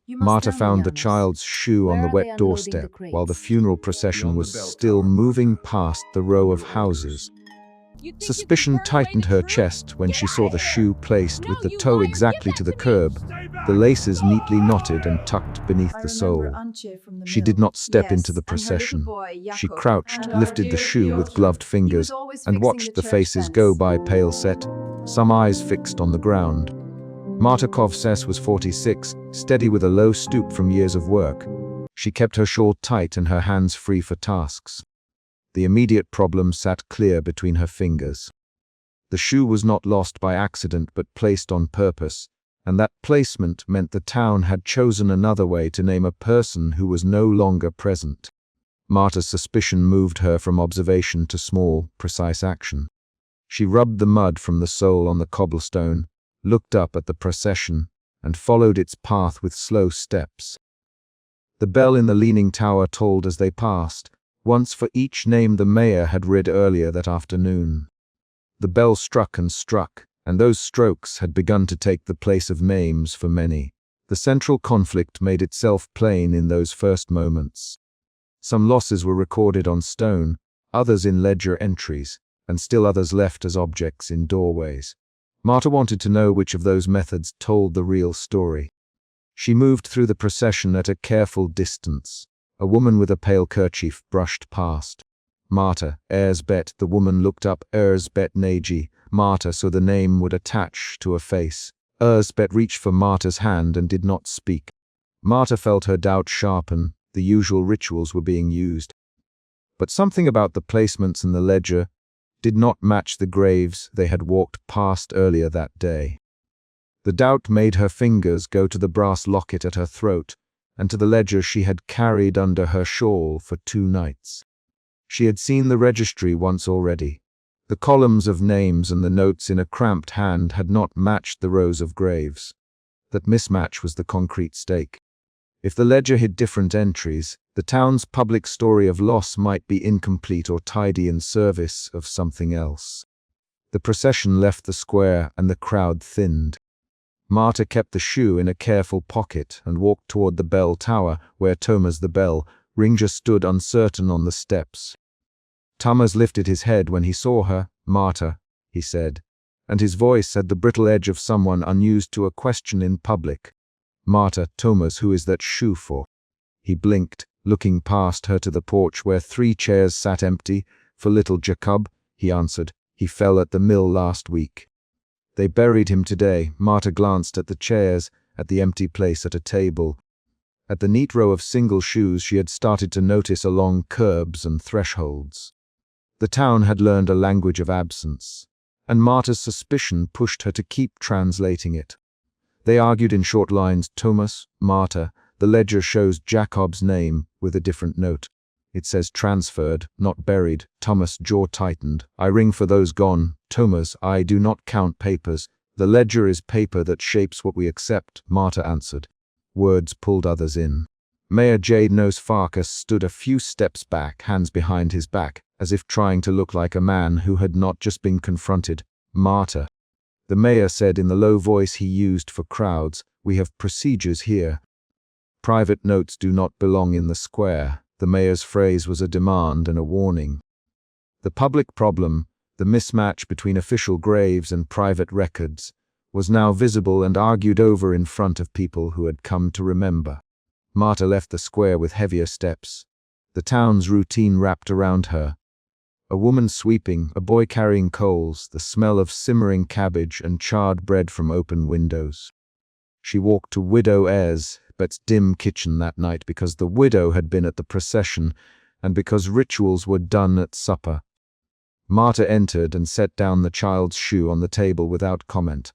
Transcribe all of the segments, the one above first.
Marta found the child's shoe on the wet doorstep while the funeral procession was still moving past the row of houses. Suspicion tightened her chest when she saw the shoe placed with the toe exactly to the curb, the laces neatly knotted and tucked beneath the sole. She did not step into the procession. She crouched, lifted the shoe with gloved fingers, and watched the faces go by pale set, some eyes fixed on the ground. Marta Kovses was 46, steady with a low stoop from years of work. She kept her shawl tight and her hands free for tasks. The immediate problem sat clear between her fingers. The shoe was not lost by accident but placed on purpose, and that placement meant the town had chosen another way to name a person who was no longer present. Marta's suspicion moved her from observation to small, precise action. She rubbed the mud from the sole on the cobblestone, looked up at the procession, and followed its path with slow steps. The bell in the leaning tower tolled as they passed, once for each name the mayor had read earlier that afternoon. The bell struck, and those strokes had begun to take the place of names for many. The central conflict made itself plain in those first moments. Some losses were recorded on stone, others in ledger entries, and still others left as objects in doorways. Marta wanted to know which of those methods told the real story. She moved through the procession at a careful distance. A woman with a pale kerchief brushed past. Marta, Erzbet, the woman looked up Erzbet Nagy, Marta, so the name would attach to a face. Erzbet reached for Marta's hand and did not speak. Marta felt her doubt sharpen. The usual rituals were being used. But something about the placements in the ledger did not match the graves they had walked past earlier that day. The doubt made her fingers go to the brass locket at her throat, and to the ledger she had carried under her shawl for 2 nights. She had seen the registry once already. The columns of names and the notes in a cramped hand had not matched the rows of graves. That mismatch was the concrete stake. If the ledger hid different entries, the town's public story of loss might be incomplete or tidy in service of something else. The procession left the square and the crowd thinned. Marta kept the shoe in a careful pocket and walked toward the bell tower, where Thomas the bell ringer stood uncertain on the steps. Thomas lifted his head when he saw her. "Marta," he said, and his voice had the brittle edge of someone unused to a question in public. "Marta, Thomas, who is that shoe for?" He blinked, looking past her to the porch where 3 chairs sat empty. "For little Jacob," he answered. "He fell at the mill last week." "They buried him today." Marta glanced at the chairs, at the empty place at a table. At the neat row of single shoes she had started to notice along curbs and thresholds. The town had learned a language of absence, and Marta's suspicion pushed her to keep translating it. They argued in short lines. "Thomas, Marta, the ledger shows Jacob's name with a different note. It says transferred, not buried." Thomas' jaw tightened. "I ring for those gone. Thomas, I do not count papers. The ledger is paper that shapes what we accept," Marta answered. Words pulled others in. Mayor J. Nos Farkas stood a few steps back, hands behind his back, as if trying to look like a man who had not just been confronted. "Marta," the mayor said in the low voice he used for crowds, "we have procedures here. Private notes do not belong in the square." The mayor's phrase was a demand and a warning. The public problem, the mismatch between official graves and private records, was now visible and argued over in front of people who had come to remember. Marta left the square with heavier steps. The town's routine wrapped around her. A woman sweeping, a boy carrying coals, the smell of simmering cabbage and charred bread from open windows. She walked to Widow Erzbet's dim kitchen that night because the widow had been at the procession and because rituals were done at supper. Marta entered and set down the child's shoe on the table without comment.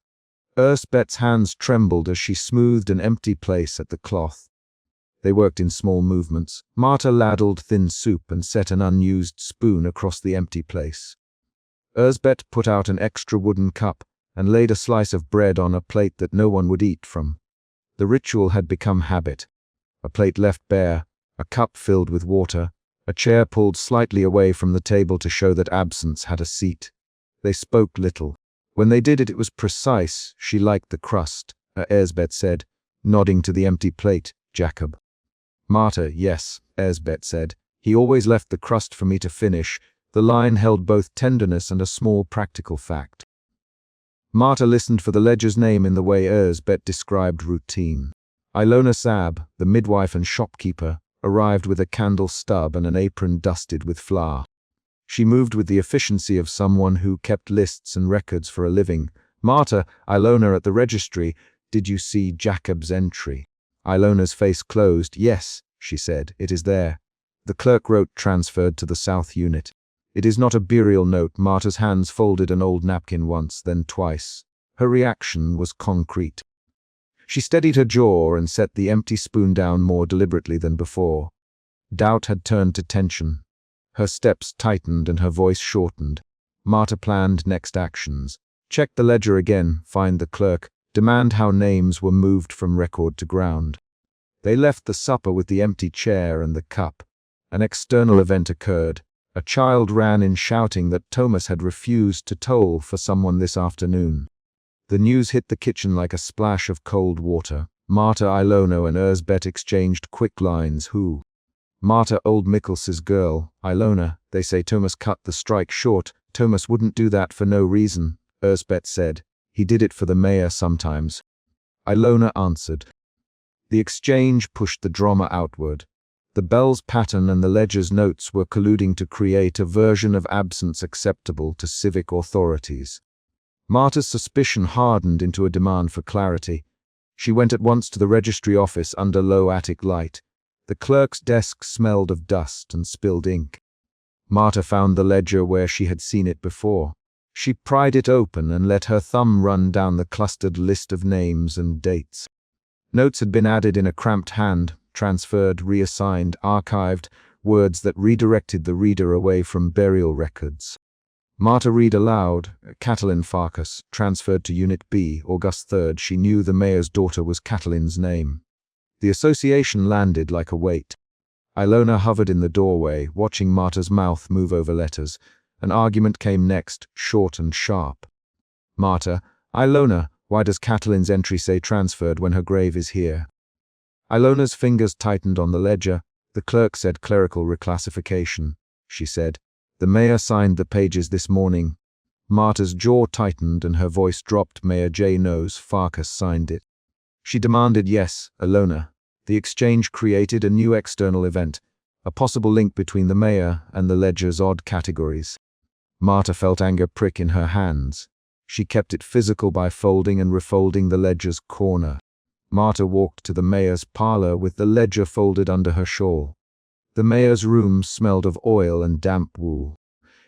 Erzbet's hands trembled as she smoothed an empty place at the cloth. They worked in small movements. Marta ladled thin soup and set an unused spoon across the empty place. Erzbet put out an extra wooden cup and laid a slice of bread on a plate that no one would eat from. The ritual had become habit. A plate left bare, a cup filled with water, a chair pulled slightly away from the table to show that absence had a seat. They spoke little. When they did it, it was precise. "She liked the crust," Erzbet said. nodding to the empty plate. Jacob. Marta, yes, Elsbeth said. He always left the crust for me to finish. The line held both tenderness and a small practical fact. Marta listened for the ledger's name in the way Elsbeth described routine. Ilona Sab, the midwife and shopkeeper, arrived with a candle stub and an apron dusted with flour. She moved with the efficiency of someone who kept lists and records for a living. Marta, Ilona at the registry, did you see Jacob's entry? Ilona's face closed. Yes, she said, it is there. The clerk wrote transferred to the South Unit. It is not a burial note. Marta's hands folded an old napkin once, then twice. Her reaction was concrete. She steadied her jaw and set the empty spoon down more deliberately than before. Doubt had turned to tension. Her steps tightened and her voice shortened. Marta planned next actions. Check the ledger again, find the clerk, demand how names were moved from record to ground. They left the supper with the empty chair and the cup. An external event occurred. A child ran in shouting that Thomas had refused to toll for someone this afternoon. The news hit the kitchen like a splash of cold water. Marta, Ilona and Elsbeth exchanged quick lines. Who? Marta, old Mikkels's girl. Ilona, they say Thomas cut the strike short. Thomas wouldn't do that for no reason, Elsbeth said. He did it for the mayor sometimes. Ilona answered. The exchange pushed the drama outward. The bell's pattern and the ledger's notes were colluding to create a version of absence acceptable to civic authorities. Marta's suspicion hardened into a demand for clarity. She went at once to the registry office under low attic light. The clerk's desk smelled of dust and spilled ink. Marta found the ledger where she had seen it before. She pried it open and let her thumb run down the clustered list of names and dates. Notes had been added in a cramped hand, transferred, reassigned, archived, words that redirected the reader away from burial records. Marta read aloud. Catalin Farkas, transferred to Unit B, August 3rd. She knew the mayor's daughter was Catalin's name. The association landed like a weight. Ilona hovered in the doorway, watching Marta's mouth move over letters. An argument came next, short and sharp. Marta, Ilona, why does Catalin's entry say transferred when her grave is here? Ilona's fingers tightened on the ledger. The clerk said clerical reclassification. She said, the mayor signed the pages this morning. Marta's jaw tightened and her voice dropped. Mayor J knows Farkas signed it. She demanded, yes, Ilona. The exchange created a new external event, a possible link between the mayor and the ledger's odd categories. Marta felt anger prick in her hands. She kept it physical by folding and refolding the ledger's corner. Marta walked to the mayor's parlor with the ledger folded under her shawl. The mayor's room smelled of oil and damp wool.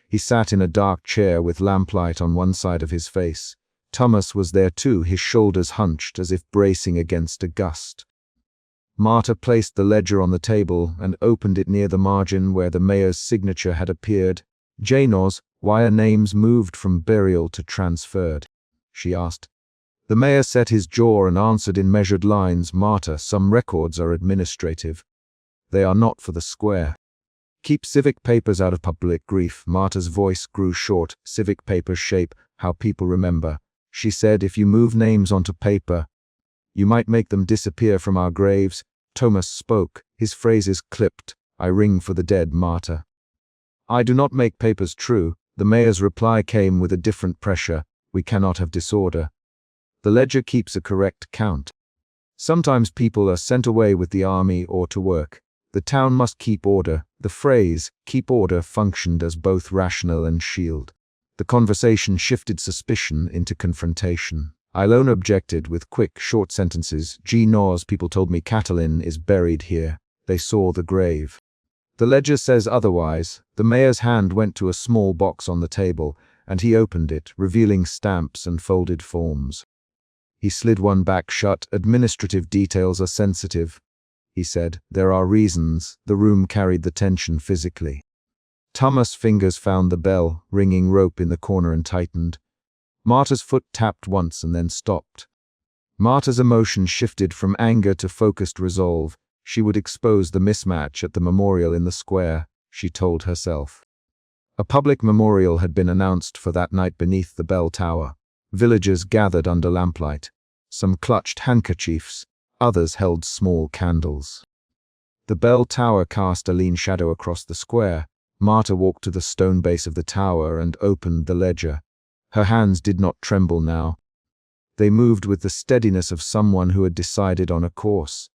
He sat in a dark chair with lamplight on one side of his face. Thomas was there too, his shoulders hunched as if bracing against a gust. Marta placed the ledger on the table and opened it near the margin where the mayor's signature had appeared. Janos, why are names moved from burial to transferred? She asked. The mayor set his jaw and answered in measured lines. Marta, some records are administrative. They are not for the square. Keep civic papers out of public grief. Marta's voice grew short. Civic papers shape how people remember. She said, if you move names onto paper, you might make them disappear from our graves. Thomas spoke, his phrases clipped. I ring for the dead, Marta. I do not make papers true. The mayor's reply came with a different pressure. We cannot have disorder. The ledger keeps a correct count. Sometimes people are sent away with the army or to work. The town must keep order. The phrase, keep order, functioned as both rational and shield. The conversation shifted suspicion into confrontation. Ilona objected with quick, short sentences. G Nos, people told me Catalin is buried here. They saw the grave. The ledger says otherwise. The mayor's hand went to a small box on the table, and he opened it, revealing stamps and folded forms. He slid one back shut. Administrative details are sensitive, he said. There are reasons. The room carried the tension physically. Thomas' fingers found the bell, ringing rope in the corner, and tightened. Marta's foot tapped once and then stopped. Marta's emotion shifted from anger to focused resolve. She would expose the mismatch at the memorial in the square, she told herself. A public memorial had been announced for that night beneath the bell tower. Villagers gathered under lamplight. Some clutched handkerchiefs, Others held small candles. The bell tower cast a lean shadow across the square. Marta walked to the stone base of the tower and opened the ledger. Her hands did not tremble now. They moved with the steadiness of someone who had decided on a course.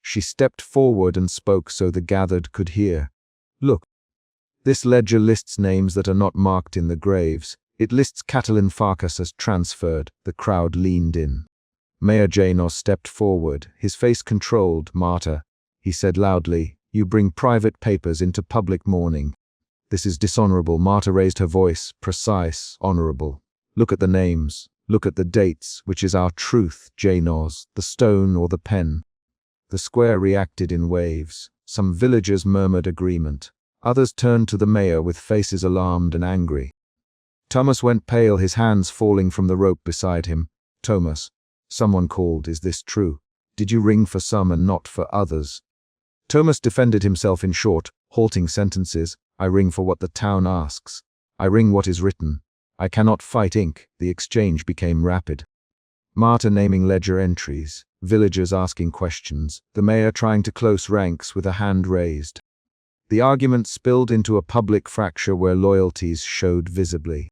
She stepped forward and spoke so the gathered could hear. Look. This ledger lists names that are not marked in the graves. It lists Catalin Farkas as transferred. The crowd leaned in. Mayor Janos stepped forward, his face controlled. Marta, he said loudly, you bring private papers into public mourning. This is dishonorable. Marta raised her voice, precise, honorable. Look at the names. Look at the dates, which is our truth, Janos, the stone or the pen. The square reacted in waves. Some villagers murmured agreement. Others turned to the mayor with faces alarmed and angry. Thomas went pale, his hands falling from the rope beside him. Thomas, someone called, is this true? Did you ring for some and not for others? Thomas defended himself in short, halting sentences. I ring for what the town asks. I ring what is written. I cannot fight ink. The exchange became rapid. Marta naming ledger entries, villagers asking questions, the mayor trying to close ranks with a hand raised. The argument spilled into a public fracture where loyalties showed visibly.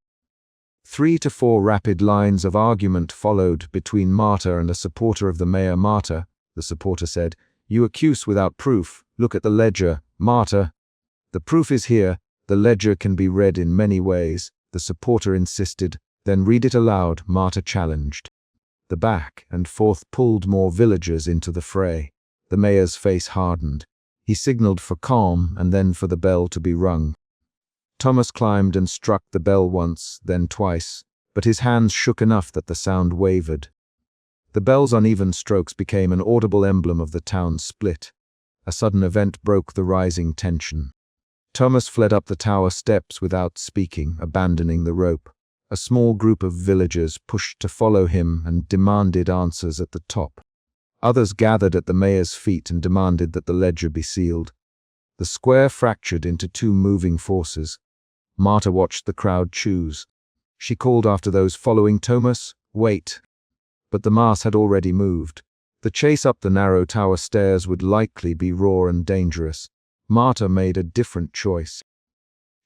3 to 4 rapid lines of argument followed between Marta and a supporter of the mayor. Marta, the supporter said, you accuse without proof. Look at the ledger. Marta, the proof is here. The ledger can be read in many ways. The supporter insisted. Then read it aloud. Marta challenged. The back and forth pulled more villagers into the fray. The mayor's face hardened. He signaled for calm and then for the bell to be rung. Thomas climbed and struck the bell once, then twice, but his hands shook enough that the sound wavered. The bell's uneven strokes became an audible emblem of the town's split. A sudden event broke the rising tension. Thomas fled up the tower steps without speaking, abandoning the rope. A small group of villagers pushed to follow him and demanded answers at the top. Others gathered at the mayor's feet and demanded that the ledger be sealed. The square fractured into 2 moving forces. Marta watched the crowd choose. She called after those following Thomas, wait. But the mass had already moved. The chase up the narrow tower stairs would likely be raw and dangerous. Marta made a different choice.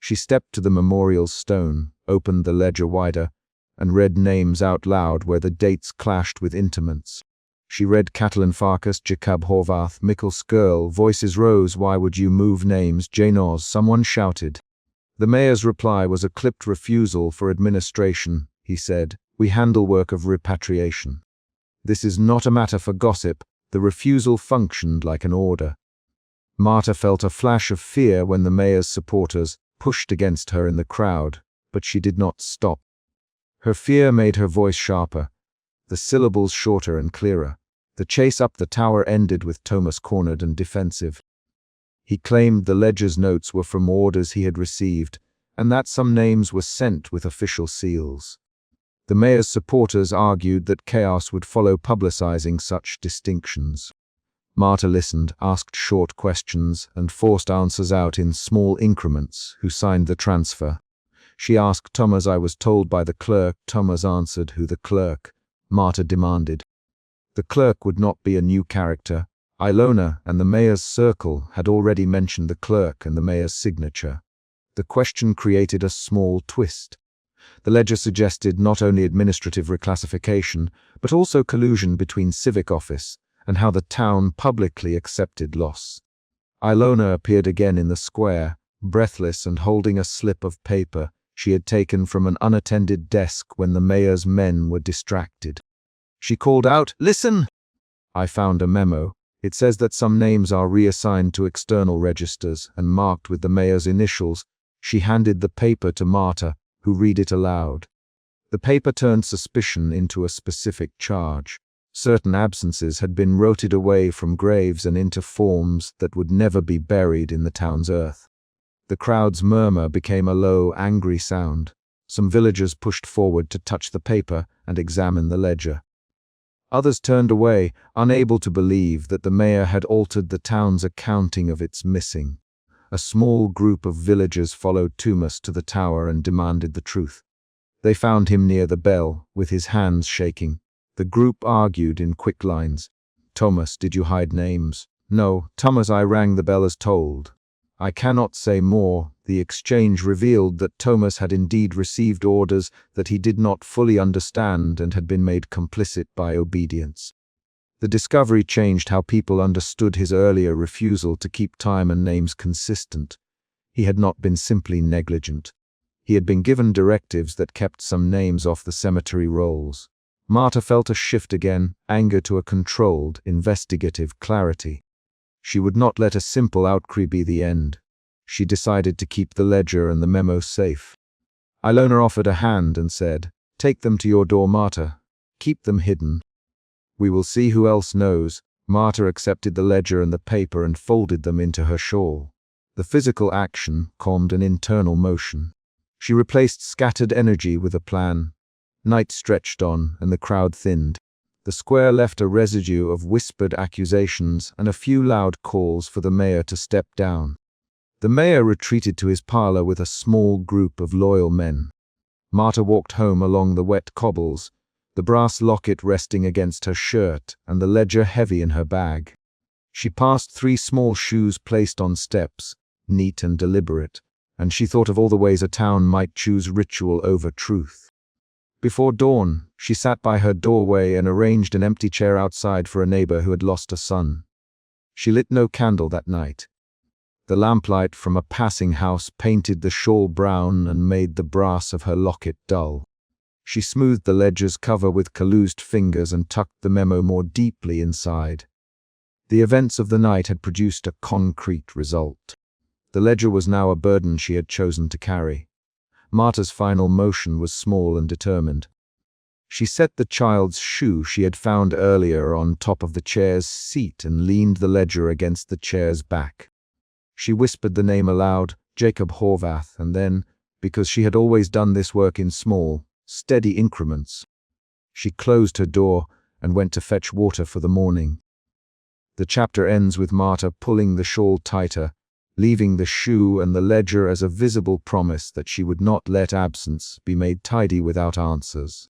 She stepped to the memorial stone, opened the ledger wider, and read names out loud where the dates clashed with intimates. She read Catalin Farkas, Jacob Horvath, Mikkel Skirl. Voices rose. Why would you move names? Janos, someone shouted. The mayor's reply was a clipped refusal for administration. He said, we handle work of repatriation. This is not a matter for gossip. The refusal functioned like an order. Marta felt a flash of fear when the mayor's supporters pushed against her in the crowd, but she did not stop. Her fear made her voice sharper, the syllables shorter and clearer. The chase up the tower ended with Thomas cornered and defensive. He claimed the ledger's notes were from orders he had received, and that some names were sent with official seals. The mayor's supporters argued that chaos would follow publicizing such distinctions. Marta listened, asked short questions, and forced answers out in small increments. Who signed the transfer? She asked Thomas. I was told by the clerk. Thomas answered. Who the clerk? Marta demanded. The clerk would not be a new character. Ilona and the mayor's circle had already mentioned the clerk and the mayor's signature. The question created a small twist. The ledger suggested not only administrative reclassification, but also collusion between civic office and how the town publicly accepted loss. Ilona appeared again in the square, breathless and holding a slip of paper she had taken from an unattended desk when the mayor's men were distracted. She called out, "Listen!" I found a memo. It says that some names are reassigned to external registers and marked with the mayor's initials. She handed the paper to Marta, who read it aloud. The paper turned suspicion into a specific charge. Certain absences had been roted away from graves and into forms that would never be buried in the town's earth. The crowd's murmur became a low, angry sound. Some villagers pushed forward to touch the paper and examine the ledger. Others turned away, unable to believe that the mayor had altered the town's accounting of its missing. A small group of villagers followed Thomas to the tower and demanded the truth. They found him near the bell, with his hands shaking. The group argued in quick lines. Thomas, did you hide names? No, Thomas, I rang the bell as told. I cannot say more. The exchange revealed that Thomas had indeed received orders that he did not fully understand and had been made complicit by obedience. The discovery changed how people understood his earlier refusal to keep time and names consistent. He had not been simply negligent. He had been given directives that kept some names off the cemetery rolls. Marta felt a shift again, anger to a controlled, investigative clarity. She would not let a simple outcry be the end. She decided to keep the ledger and the memo safe. Ilona offered a hand and said, "Take them to your door, Marta. Keep them hidden. We will see who else knows." Marta accepted the ledger and the paper and folded them into her shawl. The physical action calmed an internal motion. She replaced scattered energy with a plan. Night stretched on, and the crowd thinned. The square left a residue of whispered accusations and a few loud calls for the mayor to step down. The mayor retreated to his parlor with a small group of loyal men. Marta walked home along the wet cobbles, the brass locket resting against her shirt and the ledger heavy in her bag. She passed 3 small shoes placed on steps, neat and deliberate, and she thought of all the ways a town might choose ritual over truth. Before dawn, she sat by her doorway and arranged an empty chair outside for a neighbor who had lost a son. She lit no candle that night. The lamplight from a passing house painted the shawl brown and made the brass of her locket dull. She smoothed the ledger's cover with calloused fingers and tucked the memo more deeply inside. The events of the night had produced a concrete result. The ledger was now a burden she had chosen to carry. Marta's final motion was small and determined. She set the child's shoe she had found earlier on top of the chair's seat and leaned the ledger against the chair's back. She whispered the name aloud, Jacob Horvath, and then, because she had always done this work in small, steady increments, she closed her door and went to fetch water for the morning. The chapter ends with Marta pulling the shawl tighter, leaving the shoe and the ledger as a visible promise that she would not let absence be made tidy without answers.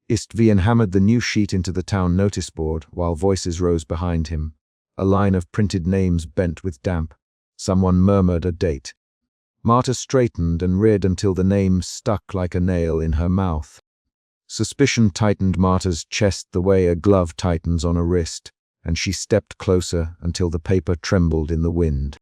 Istvan hammered the new sheet into the town notice board while voices rose behind him. A line of printed names bent with damp. Someone murmured a date. Marta straightened and read until the name stuck like a nail in her mouth. Suspicion tightened Marta's chest the way a glove tightens on a wrist, and she stepped closer until the paper trembled in the wind.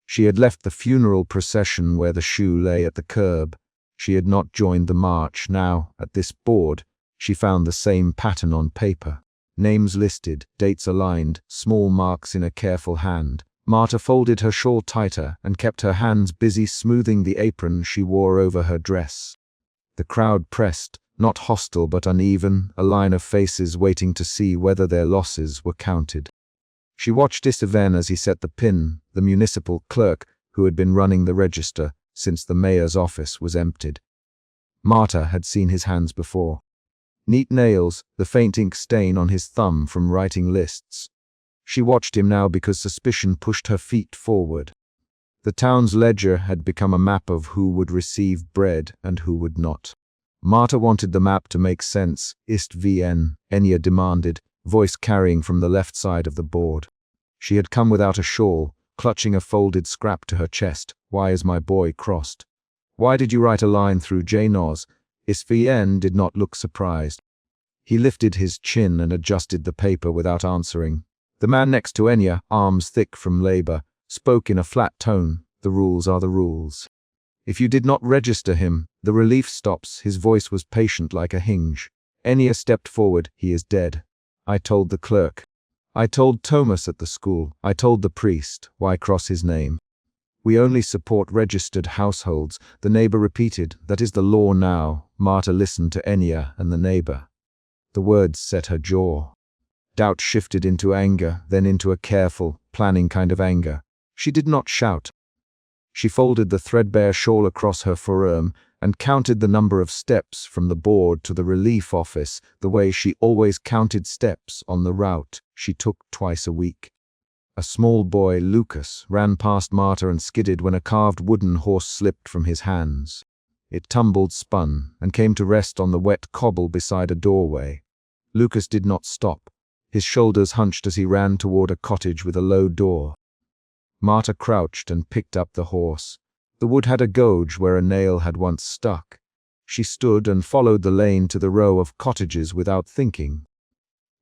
She had left the funeral procession where the shoe lay at the curb. She had not joined the march. Now, at this board, she found the same pattern on paper. Names listed, dates aligned, small marks in a careful hand. Marta folded her shawl tighter and kept her hands busy smoothing the apron she wore over her dress. The crowd pressed, not hostile but uneven, a line of faces waiting to see whether their losses were counted. She watched Istvan as he set the pin, the municipal clerk who had been running the register since the mayor's office was emptied. Marta had seen his hands before. Neat nails, the faint ink stain on his thumb from writing lists. She watched him now because suspicion pushed her feet forward. The town's ledger had become a map of who would receive bread and who would not. Marta wanted the map to make sense. Istvan, Enya demanded, voice carrying from the left side of the board. She had come without a shawl, clutching a folded scrap to her chest. Why is my boy crossed? Why did you write a line through J-Nos? Istvan did not look surprised. He lifted his chin and adjusted the paper without answering. The man next to Enya, arms thick from labor, spoke in a flat tone. The rules are the rules. If you did not register him, the relief stops. His voice was patient like a hinge. Enya stepped forward. He is dead. I told the clerk. I told Thomas at the school. I told the priest. Why cross his name? We only support registered households. The neighbor repeated. That is the law now. Marta listened to Enya and the neighbor. The words set her jaw. Doubt shifted into anger, then into a careful, planning kind of anger. She did not shout. She folded the threadbare shawl across her forearm and counted the number of steps from the board to the relief office the way she always counted steps on the route she took twice a week. A small boy, Lucas, ran past Marta and skidded when a carved wooden horse slipped from his hands. It tumbled, spun, and came to rest on the wet cobble beside a doorway. Lucas did not stop. His shoulders hunched as he ran toward a cottage with a low door. Marta crouched and picked up the horse. The wood had a gouge where a nail had once stuck. She stood and followed the lane to the row of cottages without thinking.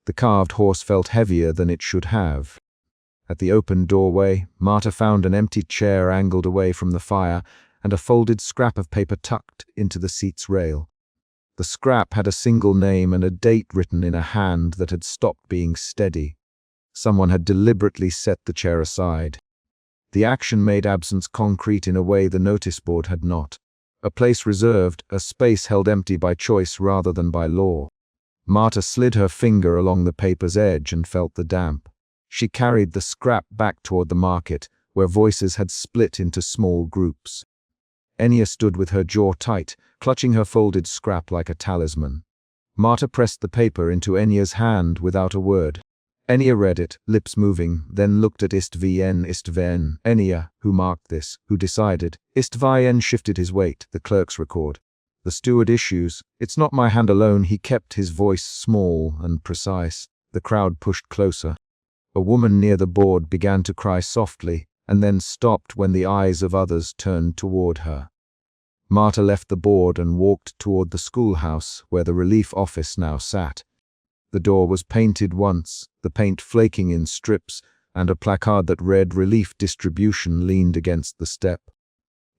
The carved horse felt heavier than it should have. At the open doorway, Marta found an empty chair angled away from the fire and a folded scrap of paper tucked into the seat's rail. The scrap had a single name and a date written in a hand that had stopped being steady. Someone had deliberately set the chair aside. The action made absence concrete in a way the notice board had not. A place reserved, a space held empty by choice rather than by law. Marta slid her finger along the paper's edge and felt the damp. She carried the scrap back toward the market, where voices had split into small groups. Enya stood with her jaw tight, clutching her folded scrap like a talisman. Marta pressed the paper into Enya's hand without a word. Enya read it, lips moving, then looked at Istvayen. Enya, who marked this, who decided. Istvayen shifted his weight, the clerk's record. The steward issues. It's not my hand alone. He kept his voice small and precise. The crowd pushed closer. A woman near the board began to cry softly, and then stopped when the eyes of others turned toward her. Marta left the board and walked toward the schoolhouse, where the relief office now sat. The door was painted once, the paint flaking in strips, and a placard that read "Relief Distribution" leaned against the step.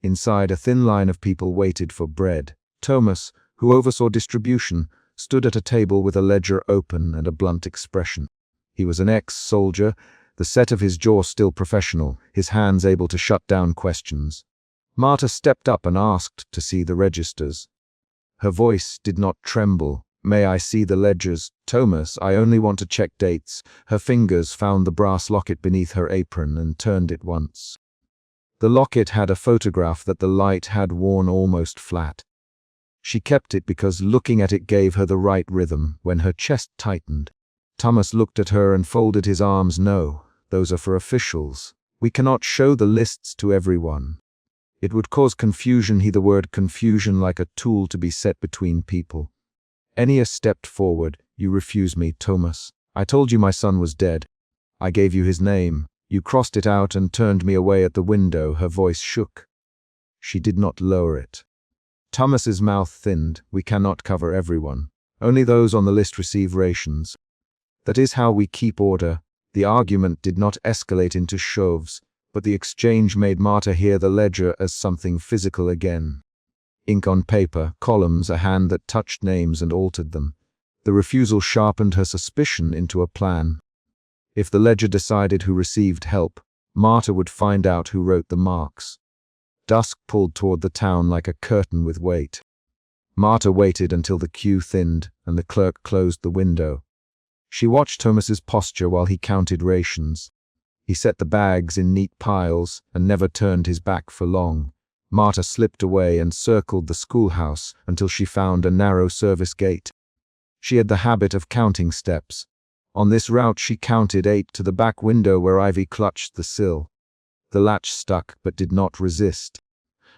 Inside, a thin line of people waited for bread. Thomas, who oversaw distribution, stood at a table with a ledger open and a blunt expression. He was an ex-soldier, the set of his jaw still professional, his hands able to shut down questions. Marta stepped up and asked to see the registers. Her voice did not tremble. "May I see the ledgers? Thomas, I only want to check dates." Her fingers found the brass locket beneath her apron and turned it once. The locket had a photograph that the light had worn almost flat. She kept it because looking at it gave her the right rhythm when her chest tightened. Thomas looked at her and folded his arms. "No, those are for officials. We cannot show the lists to everyone. It would cause confusion." The word confusion like a tool to be set between people. Enya stepped forward. "You refuse me, Thomas. I told you my son was dead. I gave you his name. You crossed it out and turned me away at the window." Her voice shook. She did not lower it. Thomas's mouth thinned. "We cannot cover everyone. Only those on the list receive rations. That is how we keep order." The argument did not escalate into shoves, but the exchange made Marta hear the ledger as something physical again. Ink on paper, columns, a hand that touched names and altered them. The refusal sharpened her suspicion into a plan. If the ledger decided who received help, Marta would find out who wrote the marks. Dusk pulled toward the town like a curtain with weight. Marta waited until the queue thinned and the clerk closed the window. She watched Thomas's posture while he counted rations. He set the bags in neat piles and never turned his back for long. Marta slipped away and circled the schoolhouse until she found a narrow service gate. She had the habit of counting steps. On this route she counted 8 to the back window where Ivy clutched the sill. The latch stuck but did not resist.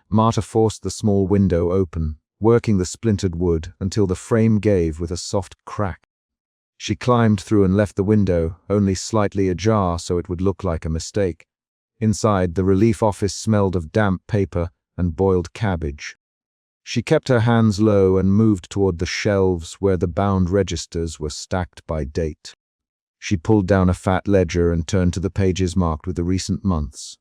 Marta forced the small window open, working the splintered wood until the frame gave with a soft crack. She climbed through and left the window, only slightly ajar so it would look like a mistake. Inside, the relief office smelled of damp paper and boiled cabbage. She kept her hands low and moved toward the shelves where the bound registers were stacked by date. She pulled down a fat ledger and turned to the pages marked with the recent months.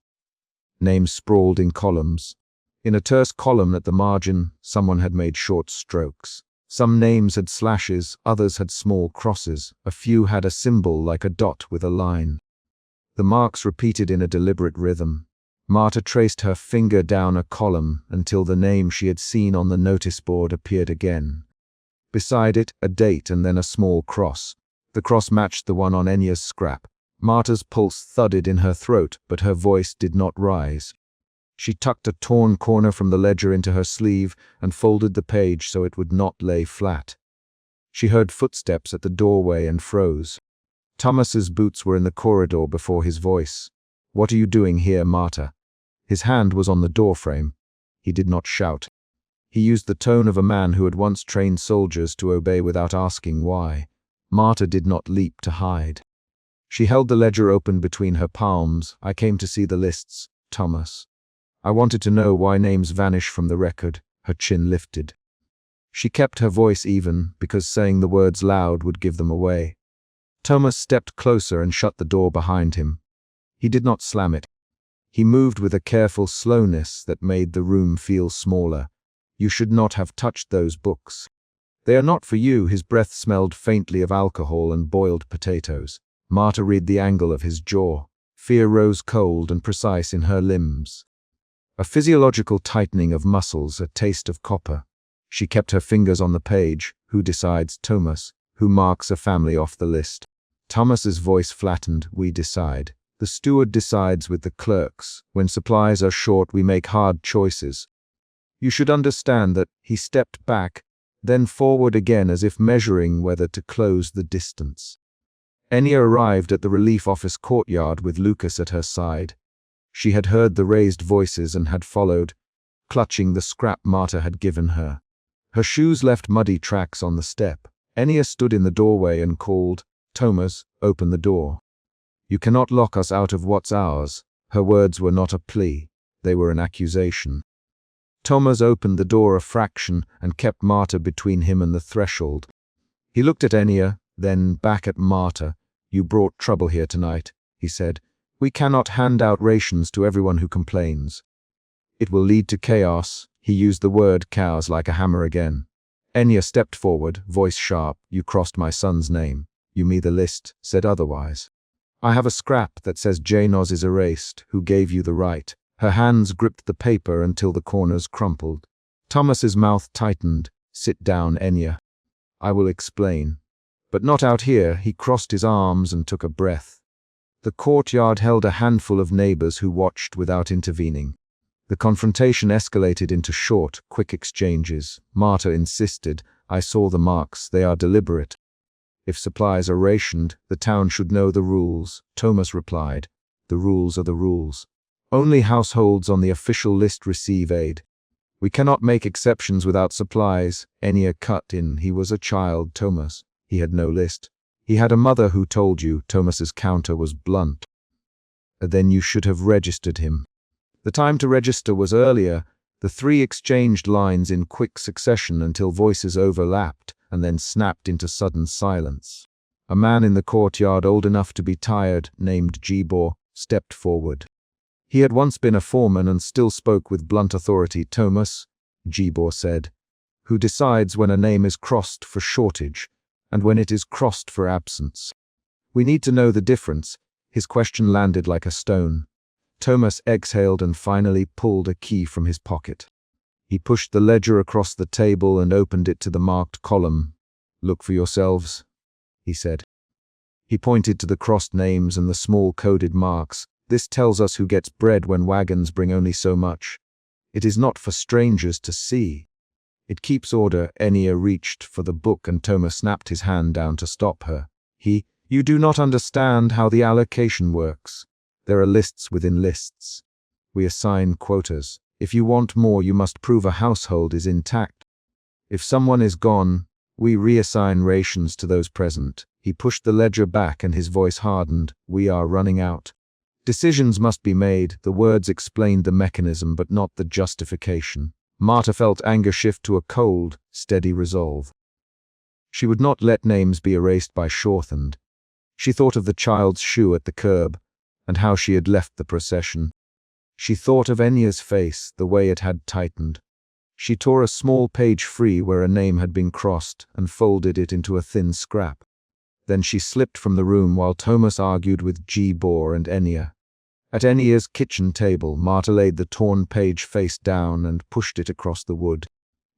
Names sprawled in columns. In a terse column at the margin, someone had made short strokes. Some names had slashes, others had small crosses, a few had a symbol like a dot with a line. The marks repeated in a deliberate rhythm. Marta traced her finger down a column until the name she had seen on the notice board appeared again. Beside it, a date and then a small cross. The cross matched the one on Enya's scrap. Marta's pulse thudded in her throat, but her voice did not rise. She tucked a torn corner from the ledger into her sleeve and folded the page so it would not lay flat. She heard footsteps at the doorway and froze. Thomas's boots were in the corridor before his voice. "What are you doing here, Marta?" His hand was on the doorframe. He did not shout. He used the tone of a man who had once trained soldiers to obey without asking why. Marta did not leap to hide. She held the ledger open between her palms. I came to see the lists, Thomas. I wanted to know why names vanish from the record. Her chin lifted. She kept her voice even, because saying the words loud would give them away. Thomas stepped closer and shut the door behind him. He did not slam it. He moved with a careful slowness that made the room feel smaller. You should not have touched those books. They are not for you. His breath smelled faintly of alcohol and boiled potatoes. Marta read the angle of his jaw. Fear rose cold and precise in her limbs. A physiological tightening of muscles, a taste of copper. She kept her fingers on the page. Who decides? Thomas. Who marks a family off the list? Thomas's voice flattened. We decide. The steward decides with the clerks. When supplies are short, we make hard choices. You should understand that. He stepped back, then forward again as if measuring whether to close the distance. Enya arrived at the relief office courtyard with Lucas at her side. She had heard the raised voices and had followed, clutching the scrap Marta had given her. Her shoes left muddy tracks on the step. Enya stood in the doorway and called, Thomas, open the door. You cannot lock us out of what's ours. Her words were not a plea. They were an accusation. Thomas opened the door a fraction and kept Marta between him and the threshold. He looked at Enya, then back at Marta. You brought trouble here tonight, he said. We cannot hand out rations to everyone who complains. It will lead to chaos. He used the word chaos like a hammer again. Enya stepped forward, voice sharp. You crossed my son's name. You me the list, said otherwise. I have a scrap that says Janos is erased. Who gave you the right? Her hands gripped the paper until the corners crumpled. Thomas's mouth tightened. Sit down, Enya. I will explain. But not out here. He crossed his arms and took a breath. The courtyard held a handful of neighbors who watched without intervening. The confrontation escalated into short, quick exchanges. Marta insisted, I saw the marks. They are deliberate. If supplies are rationed, the town should know the rules. Thomas replied, the rules are the rules. Only households on the official list receive aid. We cannot make exceptions without supplies. Enya cut in. He was a child, Thomas. He had no list. He had a mother who told you. Thomas's counter was blunt. Then you should have registered him. The time to register was earlier. The three exchanged lines in quick succession until voices overlapped and then snapped into sudden silence. A man in the courtyard, old enough to be tired, named Gibor, stepped forward. He had once been a foreman and still spoke with blunt authority. Thomas, Gibor said, who decides when a name is crossed for shortage and when it is crossed for absence? We need to know the difference. His question landed like a stone. Thomas exhaled and finally pulled a key from his pocket. He pushed the ledger across the table and opened it to the marked column. Look for yourselves, he said. He pointed to the crossed names and the small coded marks. This tells us who gets bread when wagons bring only so much. It is not for strangers to see. It keeps order. Enya reached for the book and Thomas snapped his hand down to stop her. You do not understand how the allocation works. There are lists within lists. We assign quotas. If you want more, you must prove a household is intact. If someone is gone, we reassign rations to those present. He pushed the ledger back and his voice hardened. We are running out. Decisions must be made. The words explained the mechanism but not the justification. Marta felt anger shift to a cold, steady resolve. She would not let names be erased by shorthand. She thought of the child's shoe at the curb and how she had left the procession. She thought of Enya's face, the way it had tightened. She tore a small page free where a name had been crossed and folded it into a thin scrap. Then she slipped from the room while Thomas argued with Gibor and Enya. At Enya's kitchen table, Marta laid the torn page face down and pushed it across the wood.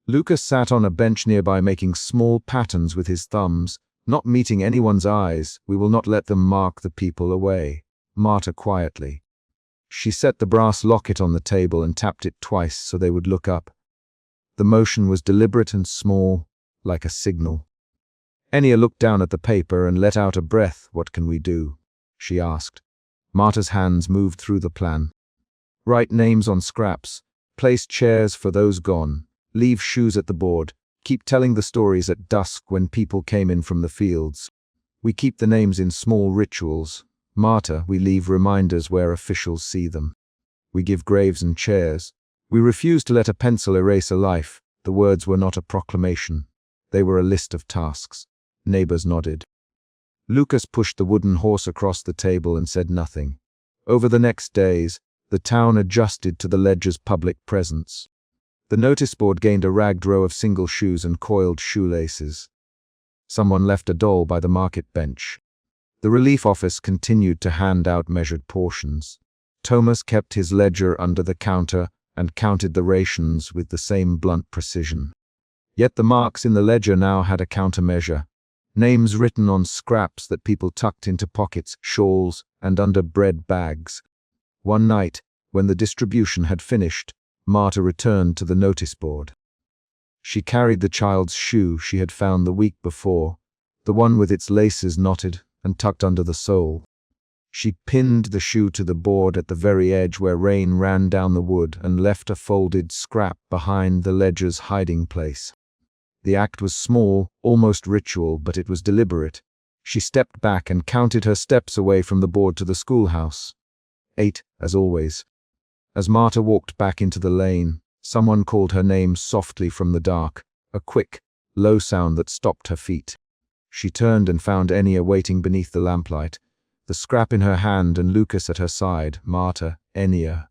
Lucas sat on a bench nearby making small patterns with his thumbs, not meeting anyone's eyes. We will not let them mark the people away. Marta quietly. She set the brass locket on the table and tapped it twice so they would look up. The motion was deliberate and small, like a signal. Enya looked down at the paper and let out a breath. What can we do? She asked. Marta's hands moved through the plan. Write names on scraps. Place chairs for those gone. Leave shoes at the board. Keep telling the stories at dusk when people came in from the fields. We keep the names in small rituals. Martyr, we leave reminders where officials see them. We give graves and chairs. We refuse to let a pencil erase a life. The words were not a proclamation. They were a list of tasks. Neighbors nodded. Lucas pushed the wooden horse across the table and said nothing. Over the next days, the town adjusted to the ledger's public presence. The notice board gained a ragged row of single shoes and coiled shoelaces. Someone left a doll by the market bench. The relief office continued to hand out measured portions. Thomas kept his ledger under the counter and counted the rations with the same blunt precision. Yet the marks in the ledger now had a countermeasure. Names written on scraps that people tucked into pockets, shawls, and under bread bags. One night, when the distribution had finished, Marta returned to the notice board. She carried the child's shoe she had found the week before, the one with its laces knotted and tucked under the sole. She pinned the shoe to the board at the very edge where rain ran down the wood and left a folded scrap behind the ledger's hiding place. The act was small, almost ritual, but it was deliberate. She stepped back and counted her steps away from the board to the schoolhouse. 8, as always. As Marta walked back into the lane, someone called her name softly from the dark, a quick, low sound that stopped her feet. She turned and found Enya waiting beneath the lamplight, the scrap in her hand and Lucas at her side. Marta, Enya.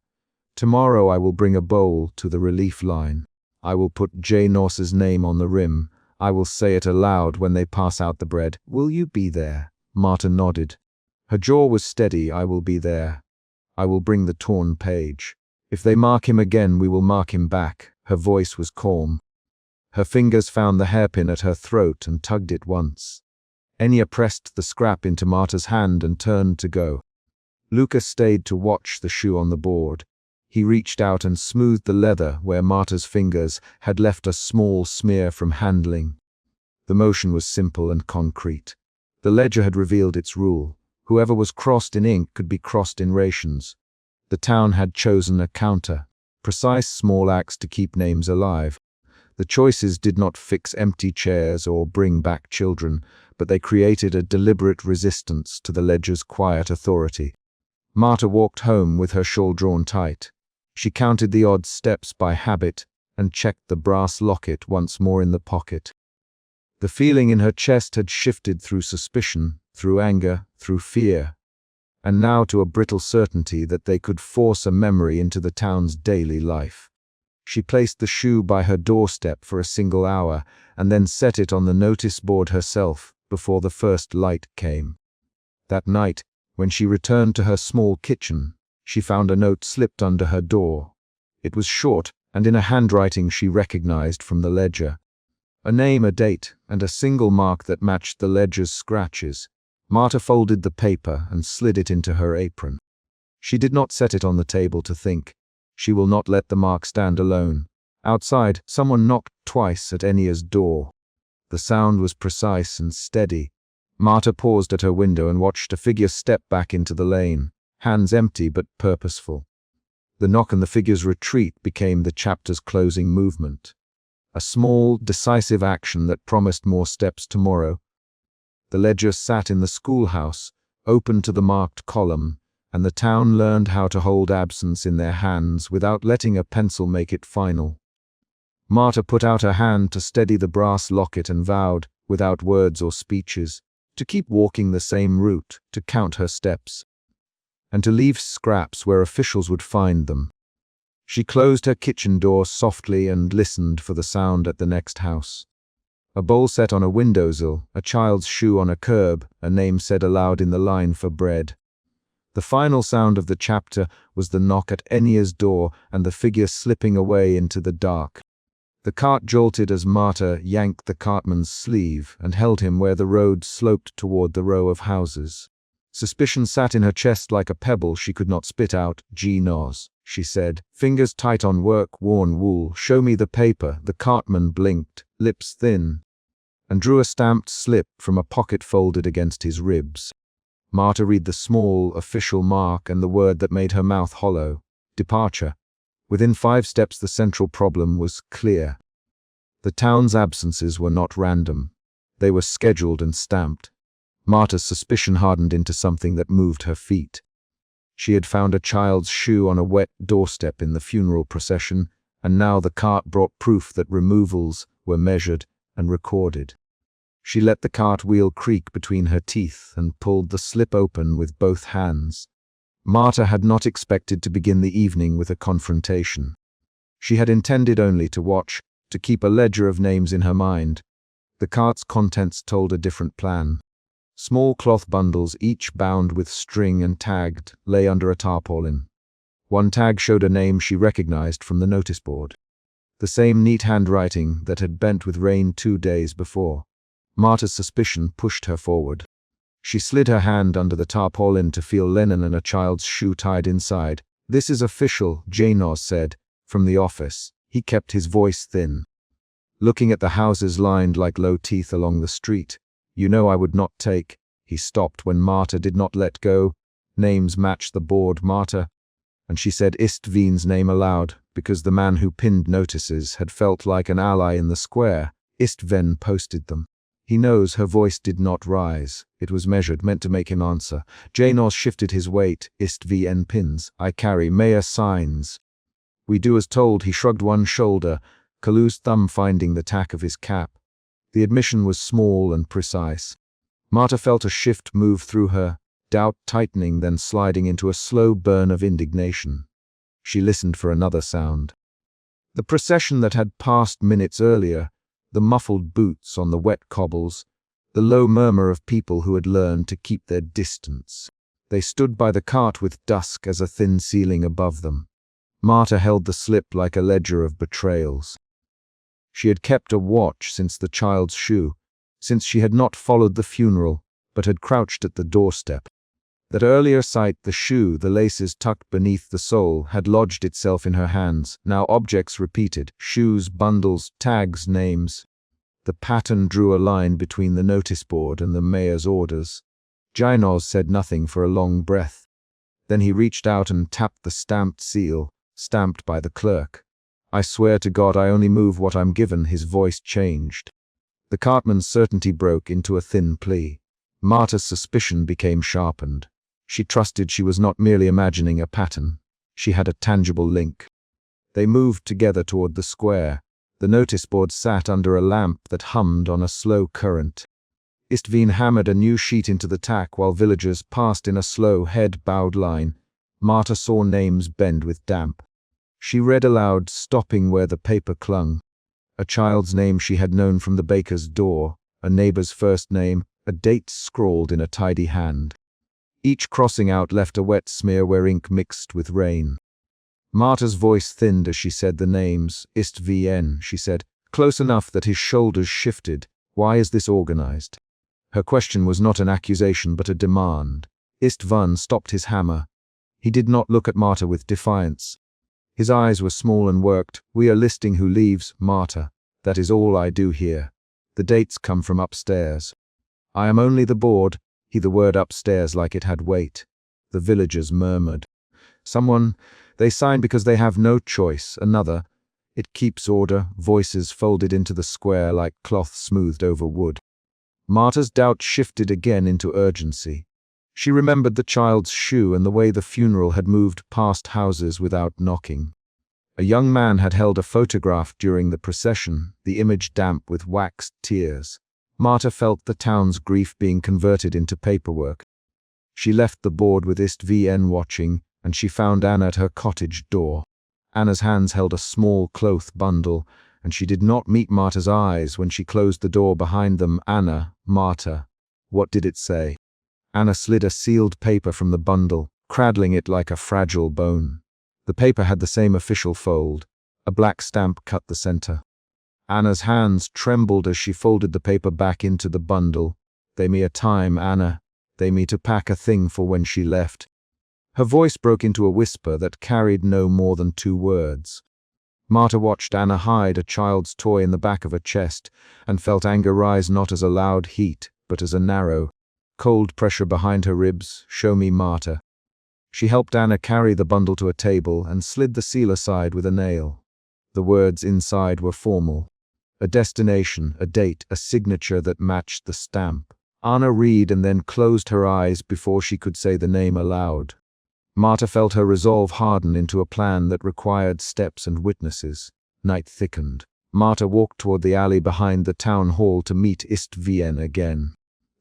Tomorrow I will bring a bowl to the relief line. I will put J. Norse's name on the rim. I will say it aloud when they pass out the bread. Will you be there? Marta nodded. Her jaw was steady. I will be there. I will bring the torn page. If they mark him again, we will mark him back. Her voice was calm. Her fingers found the hairpin at her throat and tugged it once. Enya pressed the scrap into Marta's hand and turned to go. Lucas stayed to watch the shoe on the board. He reached out and smoothed the leather where Marta's fingers had left a small smear from handling. The motion was simple and concrete. The ledger had revealed its rule. Whoever was crossed in ink could be crossed in rations. The town had chosen a counter, precise small acts to keep names alive. The choices did not fix empty chairs or bring back children, but they created a deliberate resistance to the ledger's quiet authority. Marta walked home with her shawl drawn tight. She counted the odd steps by habit and checked the brass locket once more in the pocket. The feeling in her chest had shifted through suspicion, through anger, through fear, and now to a brittle certainty that they could force a memory into the town's daily life. She placed the shoe by her doorstep for a single hour and then set it on the notice board herself before the first light came. That night, when she returned to her small kitchen, she found a note slipped under her door. It was short and in a handwriting she recognized from the ledger. A name, a date, and a single mark that matched the ledger's scratches. Marta folded the paper and slid it into her apron. She did not set it on the table to think. She will not let the mark stand alone. Outside, someone knocked twice at Enya's door. The sound was precise and steady. Marta paused at her window and watched a figure step back into the lane, hands empty but purposeful. The knock and the figure's retreat became the chapter's closing movement. A small, decisive action that promised more steps tomorrow. The ledger sat in the schoolhouse, open to the marked column, and the town learned how to hold absence in their hands without letting a pencil make it final. Marta put out her hand to steady the brass locket and vowed, without words or speeches, to keep walking the same route, to count her steps, and to leave scraps where officials would find them. She closed her kitchen door softly and listened for the sound at the next house. A bowl set on a windowsill, a child's shoe on a curb, a name said aloud in the line for bread. The final sound of the chapter was the knock at Enya's door and the figure slipping away into the dark. The cart jolted as Marta yanked the cartman's sleeve and held him where the road sloped toward the row of houses. Suspicion sat in her chest like a pebble she could not spit out. G. Nos, she said, fingers tight on work-worn wool. Show me the paper. The cartman blinked, lips thin, and drew a stamped slip from a pocket folded against his ribs. Marta read the small, official mark and the word that made her mouth hollow. Departure. Within 5 steps the central problem was clear. The town's absences were not random. They were scheduled and stamped. Marta's suspicion hardened into something that moved her feet. She had found a child's shoe on a wet doorstep in the funeral procession, and now the cart brought proof that removals were measured and recorded. She let the cart wheel creak between her teeth and pulled the slip open with both hands. Marta had not expected to begin the evening with a confrontation. She had intended only to watch, to keep a ledger of names in her mind. The cart's contents told a different plan. Small cloth bundles, each bound with string and tagged, lay under a tarpaulin. One tag showed a name she recognized from the notice board. The same neat handwriting that had bent with rain 2 days before. Marta's suspicion pushed her forward. She slid her hand under the tarpaulin to feel linen and a child's shoe tied inside. "This is official," Janos said, from the office. He kept his voice thin. Looking at the houses lined like low teeth along the street. "You know I would not take." He stopped when Marta did not let go. Names matched the board, Marta. And she said Istvin's name aloud, because the man who pinned notices had felt like an ally in the square. Istven posted them. He knows. Her voice did not rise. It was measured, meant to make him answer. Janos shifted his weight. Istvn pins. "I carry mayor signs." "We do as told." He shrugged one shoulder, Kalu's thumb finding the tack of his cap. The admission was small and precise. Marta felt a shift move through her, doubt tightening, then sliding into a slow burn of indignation. She listened for another sound. The procession that had passed minutes earlier, the muffled boots on the wet cobbles, the low murmur of people who had learned to keep their distance. They stood by the cart with dusk as a thin ceiling above them. Marta held the slip like a ledger of betrayals. She had kept a watch since the child's shoe, since she had not followed the funeral, but had crouched at the doorstep. That earlier sight, the shoe, the laces tucked beneath the sole, had lodged itself in her hands. Now objects repeated, shoes, bundles, tags, names. The pattern drew a line between the notice board and the mayor's orders. Janos said nothing for a long breath. Then he reached out and tapped the stamped seal, stamped by the clerk. "I swear to God I only move what I'm given." His voice changed. The cartman's certainty broke into a thin plea. Marta's suspicion became sharpened. She trusted she was not merely imagining a pattern. She had a tangible link. They moved together toward the square. The notice board sat under a lamp that hummed on a slow current. Istvin hammered a new sheet into the tack while villagers passed in a slow, head-bowed line. Marta saw names bend with damp. She read aloud, stopping where the paper clung. A child's name she had known from the baker's door, a neighbor's first name, a date scrawled in a tidy hand. Each crossing out left a wet smear where ink mixed with rain. Marta's voice thinned as she said the names. "Istvn," she said, close enough that his shoulders shifted. "Why is this organized?" Her question was not an accusation but a demand. Istvan stopped his hammer. He did not look at Marta with defiance. His eyes were small and worked. "We are listing who leaves, Marta. That is all I do here. The dates come from upstairs. I am only the board." He the word upstairs like it had weight. The villagers murmured. "Someone, they sign because they have no choice." Another, "It keeps order." Voices folded into the square like cloth smoothed over wood. Marta's doubt shifted again into urgency. She remembered the child's shoe and the way the funeral had moved past houses without knocking. A young man had held a photograph during the procession, the image damp with waxed tears. Marta felt the town's grief being converted into paperwork. She left the board with Istvn watching, and she found Anna at her cottage door. Anna's hands held a small cloth bundle, and she did not meet Marta's eyes when she closed the door behind them. "Anna, Marta." What did it say? Anna slid a sealed paper from the bundle, cradling it like a fragile bone. The paper had the same official fold. A black stamp cut the center. Anna's hands trembled as she folded the paper back into the bundle. "They me a time, Anna. They me to pack a thing for when she left." Her voice broke into a whisper that carried no more than 2 words. Marta watched Anna hide a child's toy in the back of a chest and felt anger rise not as a loud heat, but as a narrow, cold pressure behind her ribs. "Show me, Marta." She helped Anna carry the bundle to a table and slid the seal aside with a nail. The words inside were formal. A destination, a date, a signature that matched the stamp. Anna read and then closed her eyes before she could say the name aloud. Marta felt her resolve harden into a plan that required steps and witnesses. Night thickened. Marta walked toward the alley behind the town hall to meet Istvien again.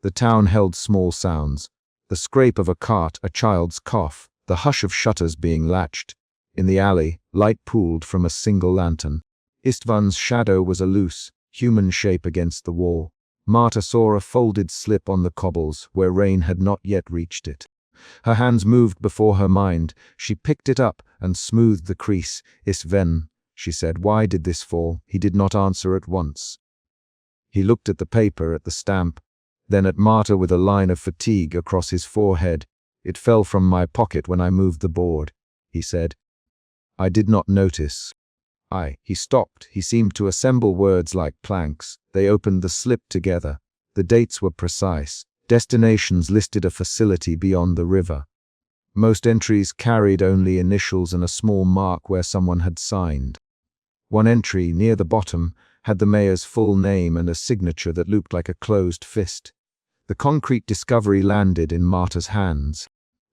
The town held small sounds. The scrape of a cart, a child's cough, the hush of shutters being latched. In the alley, light pooled from a single lantern. Istvan's shadow was a loose, human shape against the wall. Marta saw a folded slip on the cobbles, where rain had not yet reached it. Her hands moved before her mind. She picked it up and smoothed the crease. Istven, she said, why did this fall? He did not answer at once. He looked at the paper, at the stamp, then at Marta with a line of fatigue across his forehead. It fell from my pocket when I moved the board, he said. I did not notice. He stopped. He seemed to assemble words like planks. They opened the slip together. The dates were precise. Destinations listed a facility beyond the river. Most entries carried only initials and a small mark where someone had signed. One entry, near the bottom, had the mayor's full name and a signature that looked like a closed fist. The concrete discovery landed in Marta's hands.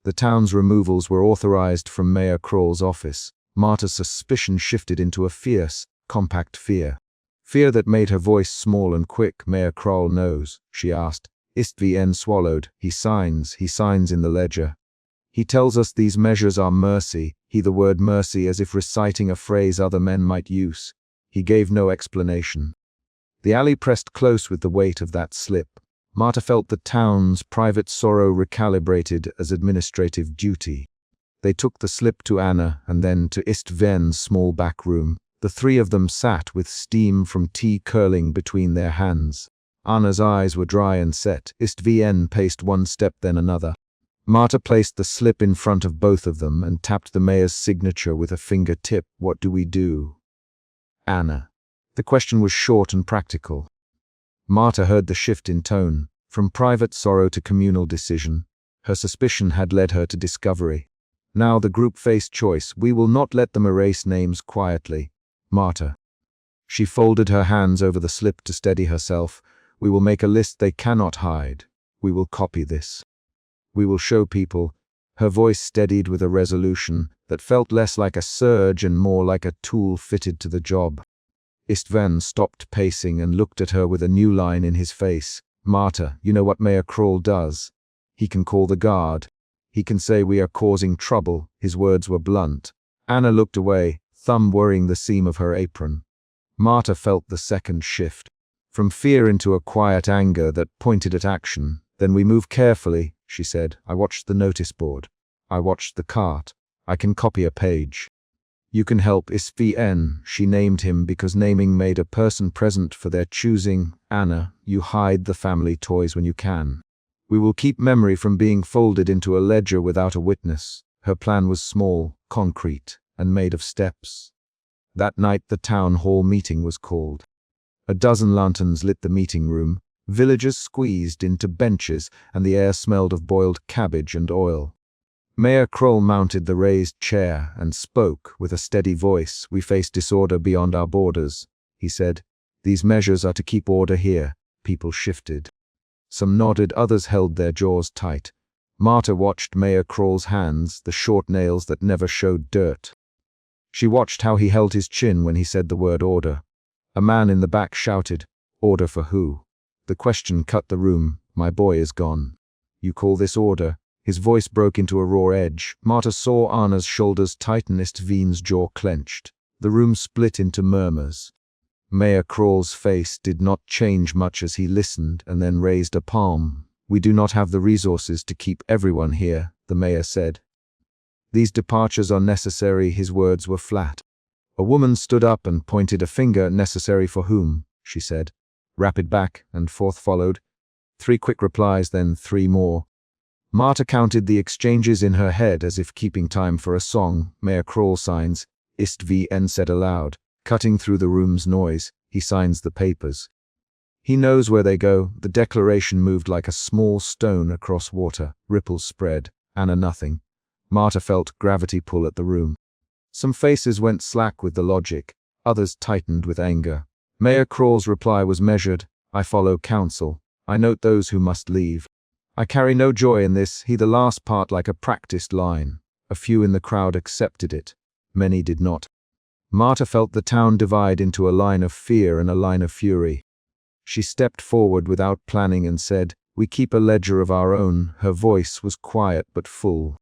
The town's removals were authorized from Mayor Kroll's office. Marta's suspicion shifted into a fierce, compact fear. Fear that made her voice small and quick. Mayor Kroll knows, she asked. Istvien swallowed. He signs in the ledger. He tells us these measures are mercy. The word mercy as if reciting a phrase other men might use. He gave no explanation. The alley pressed close with the weight of that slip. Marta felt the town's private sorrow recalibrated as administrative duty. They took the slip to Anna and then to Istven's small back room. The three of them sat with steam from tea curling between their hands. Anna's eyes were dry and set. Istvien paced one step then another. Marta placed the slip in front of both of them and tapped the mayor's signature with a fingertip. What do we do? Anna. The question was short and practical. Marta heard the shift in tone, from private sorrow to communal decision. Her suspicion had led her to discovery. Now the group faced choice. We will not let them erase names quietly. Marta. She folded her hands over the slip to steady herself. We will make a list they cannot hide. We will copy this. We will show people. Her voice steadied with a resolution that felt less like a surge and more like a tool fitted to the job. Istvan stopped pacing and looked at her with a new line in his face. Marta, you know what Mayor Kroll does? He can call the guard. He can say we are causing trouble. His words were blunt. Anna looked away, thumb worrying the seam of her apron. Marta felt the second shift. From fear into a quiet anger that pointed at action. Then we move carefully, she said. I watched the notice board. I watched the cart. I can copy a page. You can help Istvien. She named him because naming made a person present for their choosing. Anna, you hide the family toys when you can. We will keep memory from being folded into a ledger without a witness. Her plan was small, concrete, and made of steps. That night the town hall meeting was called. A dozen lanterns lit the meeting room. Villagers squeezed into benches, and the air smelled of boiled cabbage and oil. Mayor Kroll mounted the raised chair and spoke with a steady voice. We face disorder beyond our borders, he said. These measures are to keep order here. People shifted. Some nodded, others held their jaws tight. Marta watched Mayor Kroll's hands, the short nails that never showed dirt. She watched how he held his chin when he said the word order. A man in the back shouted, order for who? The question cut the room. My boy is gone. You call this order? His voice broke into a raw edge. Marta saw Anna's shoulders tighten. Istven's jaw clenched. The room split into murmurs. Mayor Kroll's face did not change much as he listened and then raised a palm. We do not have the resources to keep everyone here, the mayor said. These departures are necessary. His words were flat. A woman stood up and pointed a finger. Necessary for whom? She said. Rapid back and forth followed. 3 quick replies, then 3 more. Marta counted the exchanges in her head as if keeping time for a song. Mayor Kroll signs. Istvien said aloud. Cutting through the room's noise, he signs the papers. He knows where they go. The declaration moved like a small stone across water. Ripples spread. Anna nothing. Marta felt gravity pull at the room. Some faces went slack with the logic. Others tightened with anger. Mayor Kroll's reply was measured. I follow counsel. I note those who must leave. I carry no joy in this, he the last part like a practiced line. A few in the crowd accepted it. Many did not. Marta felt the town divide into a line of fear and a line of fury. She stepped forward without planning and said, "We keep a ledger of our own." Her voice was quiet but full.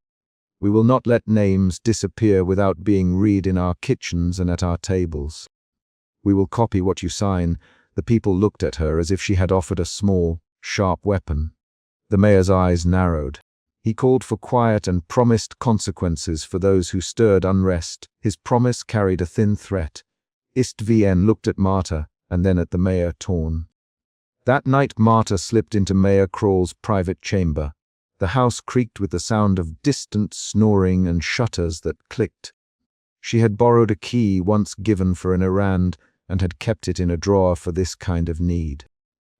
"We will not let names disappear without being read in our kitchens and at our tables. We will copy what you sign." The people looked at her as if she had offered a small, sharp weapon. The mayor's eyes narrowed. He called for quiet and promised consequences for those who stirred unrest. His promise carried a thin threat. Istvn looked at Marta and then at the mayor, torn. That night Marta slipped into Mayor Kroll's private chamber. The house creaked with the sound of distant snoring and shutters that clicked. She had borrowed a key once given for an errand and had kept it in a drawer for this kind of need.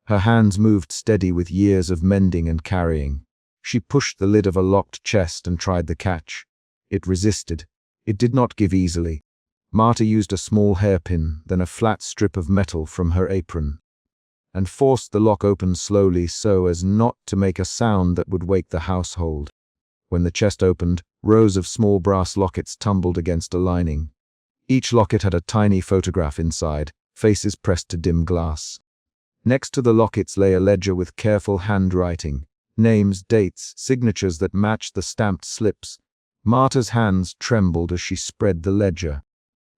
Her hands moved steady with years of mending and carrying. She pushed the lid of a locked chest and tried the catch. It resisted. It did not give easily. Marta used a small hairpin, then a flat strip of metal from her apron, and forced the lock open slowly so as not to make a sound that would wake the household. When the chest opened, rows of small brass lockets tumbled against a lining. Each locket had a tiny photograph inside, faces pressed to dim glass. Next to the lockets lay a ledger with careful handwriting, names, dates, signatures that matched the stamped slips. Marta's hands trembled as she spread the ledger.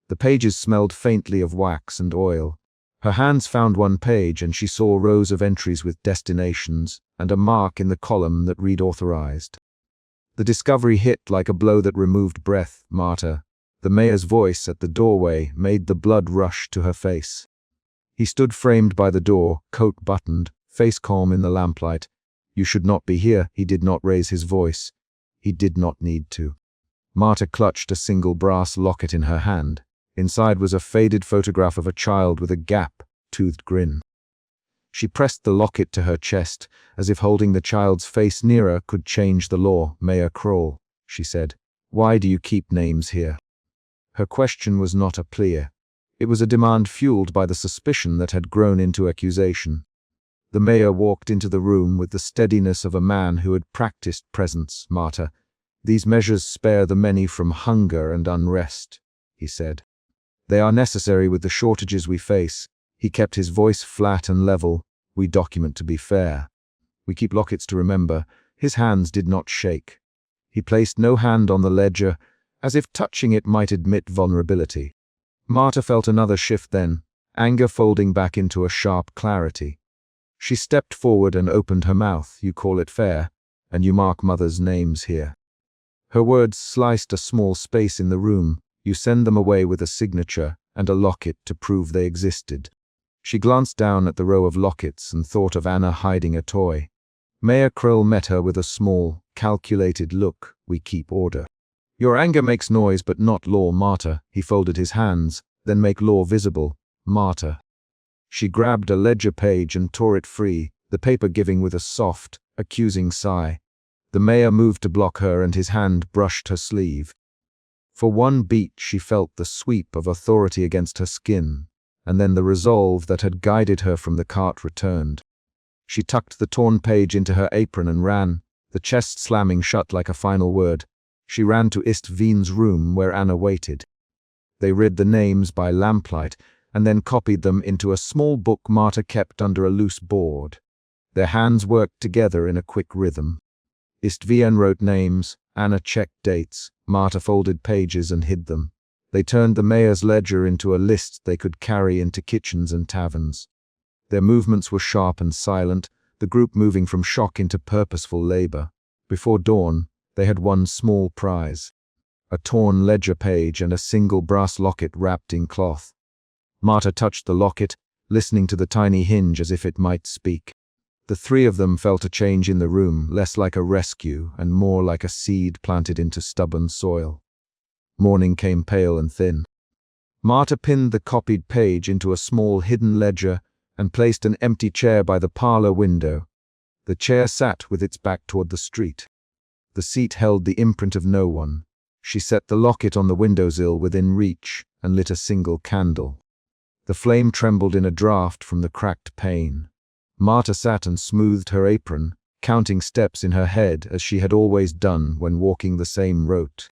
The pages smelled faintly of wax and oil. Her hands found one page and she saw rows of entries with destinations and a mark in the column that read authorized. The discovery hit like a blow that removed breath. Marta, the mayor's voice at the doorway, made the blood rush to her face. He stood framed by the door, coat buttoned, face calm in the lamplight. "You should not be here." He did not raise his voice. He did not need to. Marta clutched a single brass locket in her hand. Inside was a faded photograph of a child with a gap-toothed grin. She pressed the locket to her chest, as if holding the child's face nearer could change the law. "Mayor Kroll," she said, "why do you keep names here?" Her question was not a plea. It was a demand fueled by the suspicion that had grown into accusation. The mayor walked into the room with the steadiness of a man who had practiced presence. "Marta, these measures spare the many from hunger and unrest," he said. "They are necessary with the shortages we face." He kept his voice flat and level. "We document to be fair. We keep lockets to remember." His hands did not shake. He placed no hand on the ledger, as if touching it might admit vulnerability. Marta felt another shift then, anger folding back into a sharp clarity. She stepped forward and opened her mouth. "You call it fair, and you mark mother's names here." Her words sliced a small space in the room. "You send them away with a signature and a locket to prove they existed." She glanced down at the row of lockets and thought of Anna hiding a toy. Mayor Kroll met her with a small, calculated look. "We keep order. Your anger makes noise but not law, Marta." He folded his hands. "Then make law visible, Marta." She grabbed a ledger page and tore it free, the paper giving with a soft, accusing sigh. The mayor moved to block her and his hand brushed her sleeve. For one beat she felt the sweep of authority against her skin, and then the resolve that had guided her from the cart returned. She tucked the torn page into her apron and ran, the chest slamming shut like a final word. She ran to Istvin's room where Anna waited. They read the names by lamplight and then copied them into a small book Marta kept under a loose board. Their hands worked together in a quick rhythm. Istvn wrote names, Anna checked dates, Marta folded pages and hid them. They turned the mayor's ledger into a list they could carry into kitchens and taverns. Their movements were sharp and silent, the group moving from shock into purposeful labor. Before dawn, they had one small prize: a torn ledger page and a single brass locket wrapped in cloth. Marta touched the locket, listening to the tiny hinge as if it might speak. The three of them felt a change in the room, less like a rescue and more like a seed planted into stubborn soil. Morning came pale and thin. Marta pinned the copied page into a small hidden ledger and placed an empty chair by the parlor window. The chair sat with its back toward the street. The seat held the imprint of no one. She set the locket on the windowsill within reach and lit a single candle. The flame trembled in a draught from the cracked pane. Marta sat and smoothed her apron, counting steps in her head as she had always done when walking the same route.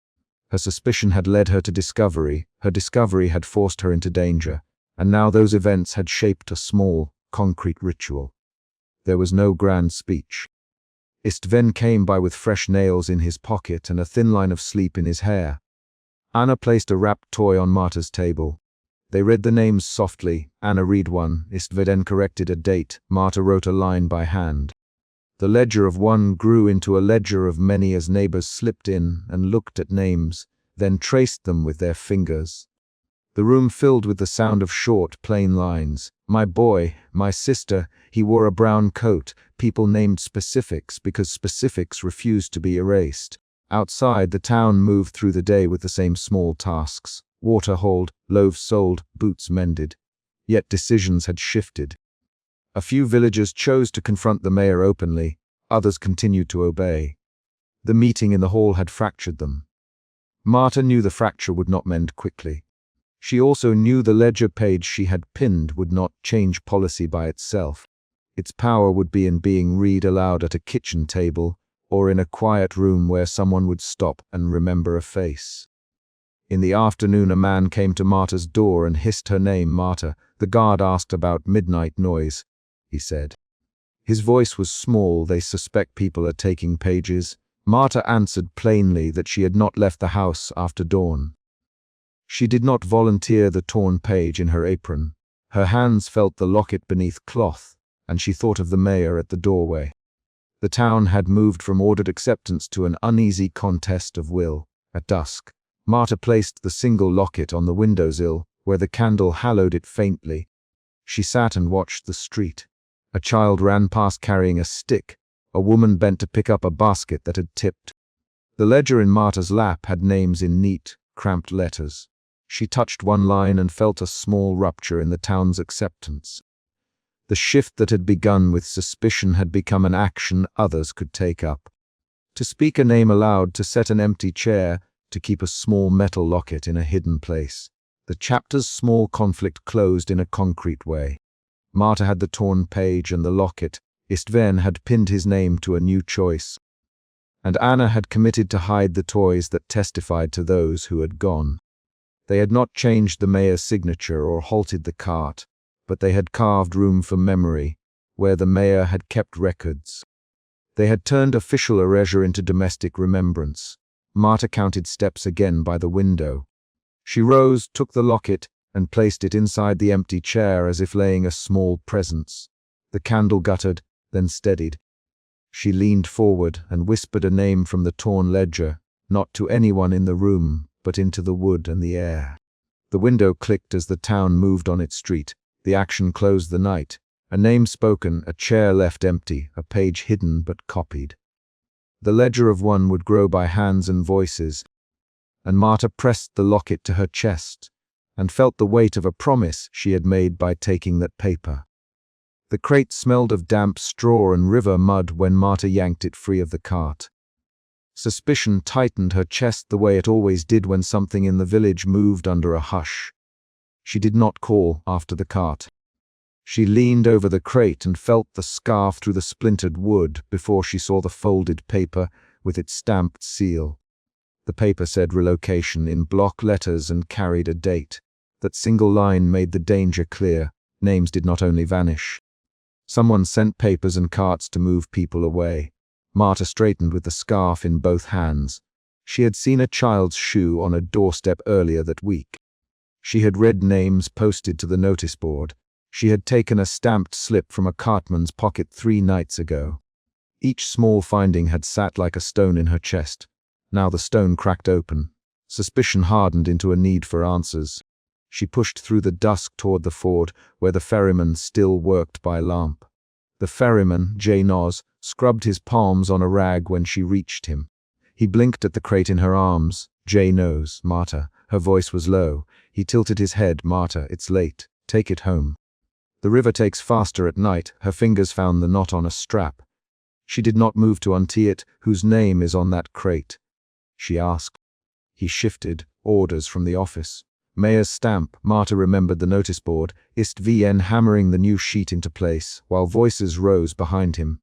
Her suspicion had led her to discovery, her discovery had forced her into danger, and now those events had shaped a small, concrete ritual. There was no grand speech. Istvan came by with fresh nails in his pocket and a thin line of sleep in his hair. Anna placed a wrapped toy on Marta's table. They read the names softly. Anna read one, Istvan corrected a date, Marta wrote a line by hand. The ledger of one grew into a ledger of many as neighbors slipped in and looked at names, then traced them with their fingers. The room filled with the sound of short, plain lines. My boy, my sister, he wore a brown coat. People named specifics because specifics refused to be erased. Outside, the town moved through the day with the same small tasks. Water hauled, loaves sold, boots mended. Yet decisions had shifted. A few villagers chose to confront the mayor openly, others continued to obey. The meeting in the hall had fractured them. Marta knew the fracture would not mend quickly. She also knew the ledger page she had pinned would not change policy by itself. Its power would be in being read aloud at a kitchen table or in a quiet room where someone would stop and remember a face. In the afternoon, a man came to Marta's door and hissed her name, Marta. The guard asked about midnight noise, he said. His voice was small. They suspect people are taking pages. Marta answered plainly that she had not left the house after dawn. She did not volunteer the torn page in her apron. Her hands felt the locket beneath cloth, and she thought of the mayor at the doorway. The town had moved from ordered acceptance to an uneasy contest of will. At dusk, Marta placed the single locket on the windowsill, where the candle hallowed it faintly. She sat and watched the street. A child ran past carrying a stick. A woman bent to pick up a basket that had tipped. The ledger in Marta's lap had names in neat, cramped letters. She touched one line and felt a small rupture in the town's acceptance. The shift that had begun with suspicion had become an action others could take up. To speak a name aloud, to set an empty chair, to keep a small metal locket in a hidden place. The chapter's small conflict closed in a concrete way. Marta had the torn page and the locket. Istvan had pinned his name to a new choice. And Anna had committed to hide the toys that testified to those who had gone. They had not changed the mayor's signature or halted the cart, but they had carved room for memory, where the mayor had kept records. They had turned official erasure into domestic remembrance. Marta counted steps again by the window. She rose, took the locket, and placed it inside the empty chair as if laying a small presence. The candle guttered, then steadied. She leaned forward and whispered a name from the torn ledger, not to anyone in the room, but into the wood and the air. The window clicked as the town moved on its street. The action closed the night. A name spoken, a chair left empty, a page hidden but copied. The ledger of one would grow by hands and voices, and Marta pressed the locket to her chest and felt the weight of a promise she had made by taking that paper. The crate smelled of damp straw and river mud when Marta yanked it free of the cart. Suspicion tightened her chest the way it always did when something in the village moved under a hush. She did not call after the cart. She leaned over the crate and felt the scarf through the splintered wood before she saw the folded paper with its stamped seal. The paper said relocation in block letters and carried a date. That single line made the danger clear. Names did not only vanish. Someone sent papers and carts to move people away. Marta straightened with the scarf in both hands. She had seen a child's shoe on a doorstep earlier that week. She had read names posted to the notice board. She had taken a stamped slip from a cartman's pocket 3 nights ago. Each small finding had sat like a stone in her chest. Now the stone cracked open. Suspicion hardened into a need for answers. She pushed through the dusk toward the ford, where the ferryman still worked by lamp. The ferryman, J. Noz, scrubbed his palms on a rag when she reached him. He blinked at the crate in her arms. J. knows, Marta. Her voice was low. He tilted his head. Marta, it's late. Take it home. The river takes faster at night. Her fingers found the knot on a strap. She did not move to untee it. Whose name is on that crate? She asked. He shifted. Orders from the office. Mayor's stamp. Marta remembered the notice board, IST-VN hammering the new sheet into place, while voices rose behind him.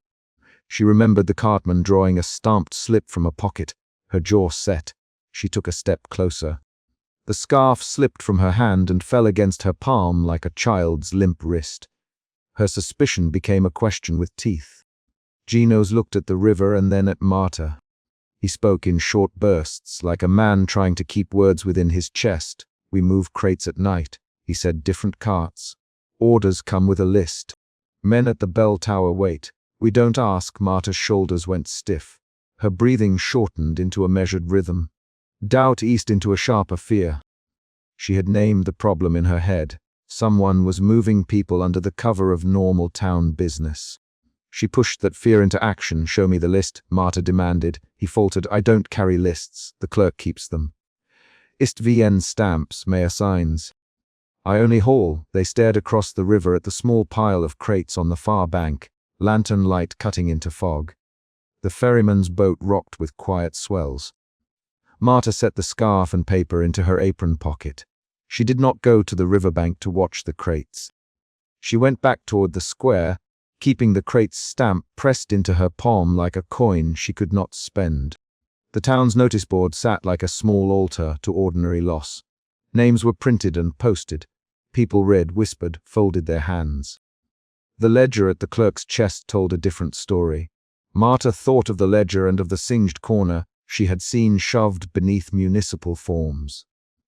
She remembered the cartman drawing a stamped slip from a pocket. Her jaw set. She took a step closer. The scarf slipped from her hand and fell against her palm like a child's limp wrist. Her suspicion became a question with teeth. Ginos looked at the river and then at Marta. He spoke in short bursts, like a man trying to keep words within his chest. "We move crates at night," he said. "Different carts. Orders come with a list. Men at the bell tower wait. We don't ask." Marta's shoulders went stiff. Her breathing shortened into a measured rhythm. Doubt eased into a sharper fear. She had named the problem in her head. Someone was moving people under the cover of normal town business. She pushed that fear into action. "Show me the list," Marta demanded. He faltered. "I don't carry lists. The clerk keeps them." IST-VN stamps, Mayor signs. "I only haul." They stared across the river at the small pile of crates on the far bank, lantern light cutting into fog. The ferryman's boat rocked with quiet swells. Marta set the scarf and paper into her apron pocket. She did not go to the riverbank to watch the crates. She went back toward the square, keeping the crate's stamp pressed into her palm like a coin she could not spend. The town's notice board sat like a small altar to ordinary loss. Names were printed and posted. People read, whispered, folded their hands. The ledger at the clerk's chest told a different story. Marta thought of the ledger and of the singed corner she had seen shoved beneath municipal forms.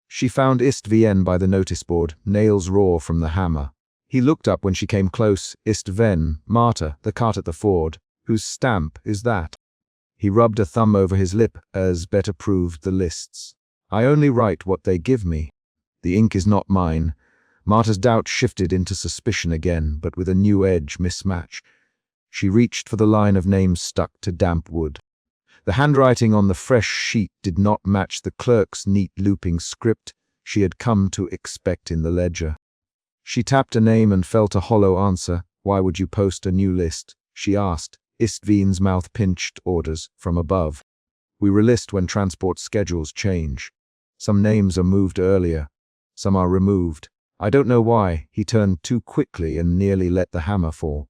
She found IST-VN by the notice board, nails raw from the hammer. He looked up when she came close. "IST-VN, Marta, the cart at the ford. Whose stamp is that?" He rubbed a thumb over his lip as Bet approved the lists. "I only write what they give me. The ink is not mine." Marta's doubt shifted into suspicion again, but with a new edge mismatch. She reached for the line of names stuck to damp wood. The handwriting on the fresh sheet did not match the clerk's neat looping script she had come to expect in the ledger. She tapped a name and felt a hollow answer. "Why would you post a new list?" she asked. IST-VN's mouth pinched. "Orders from above. We relist when transport schedules change. Some names are moved earlier. Some are removed. I don't know why." He turned too quickly and nearly let the hammer fall.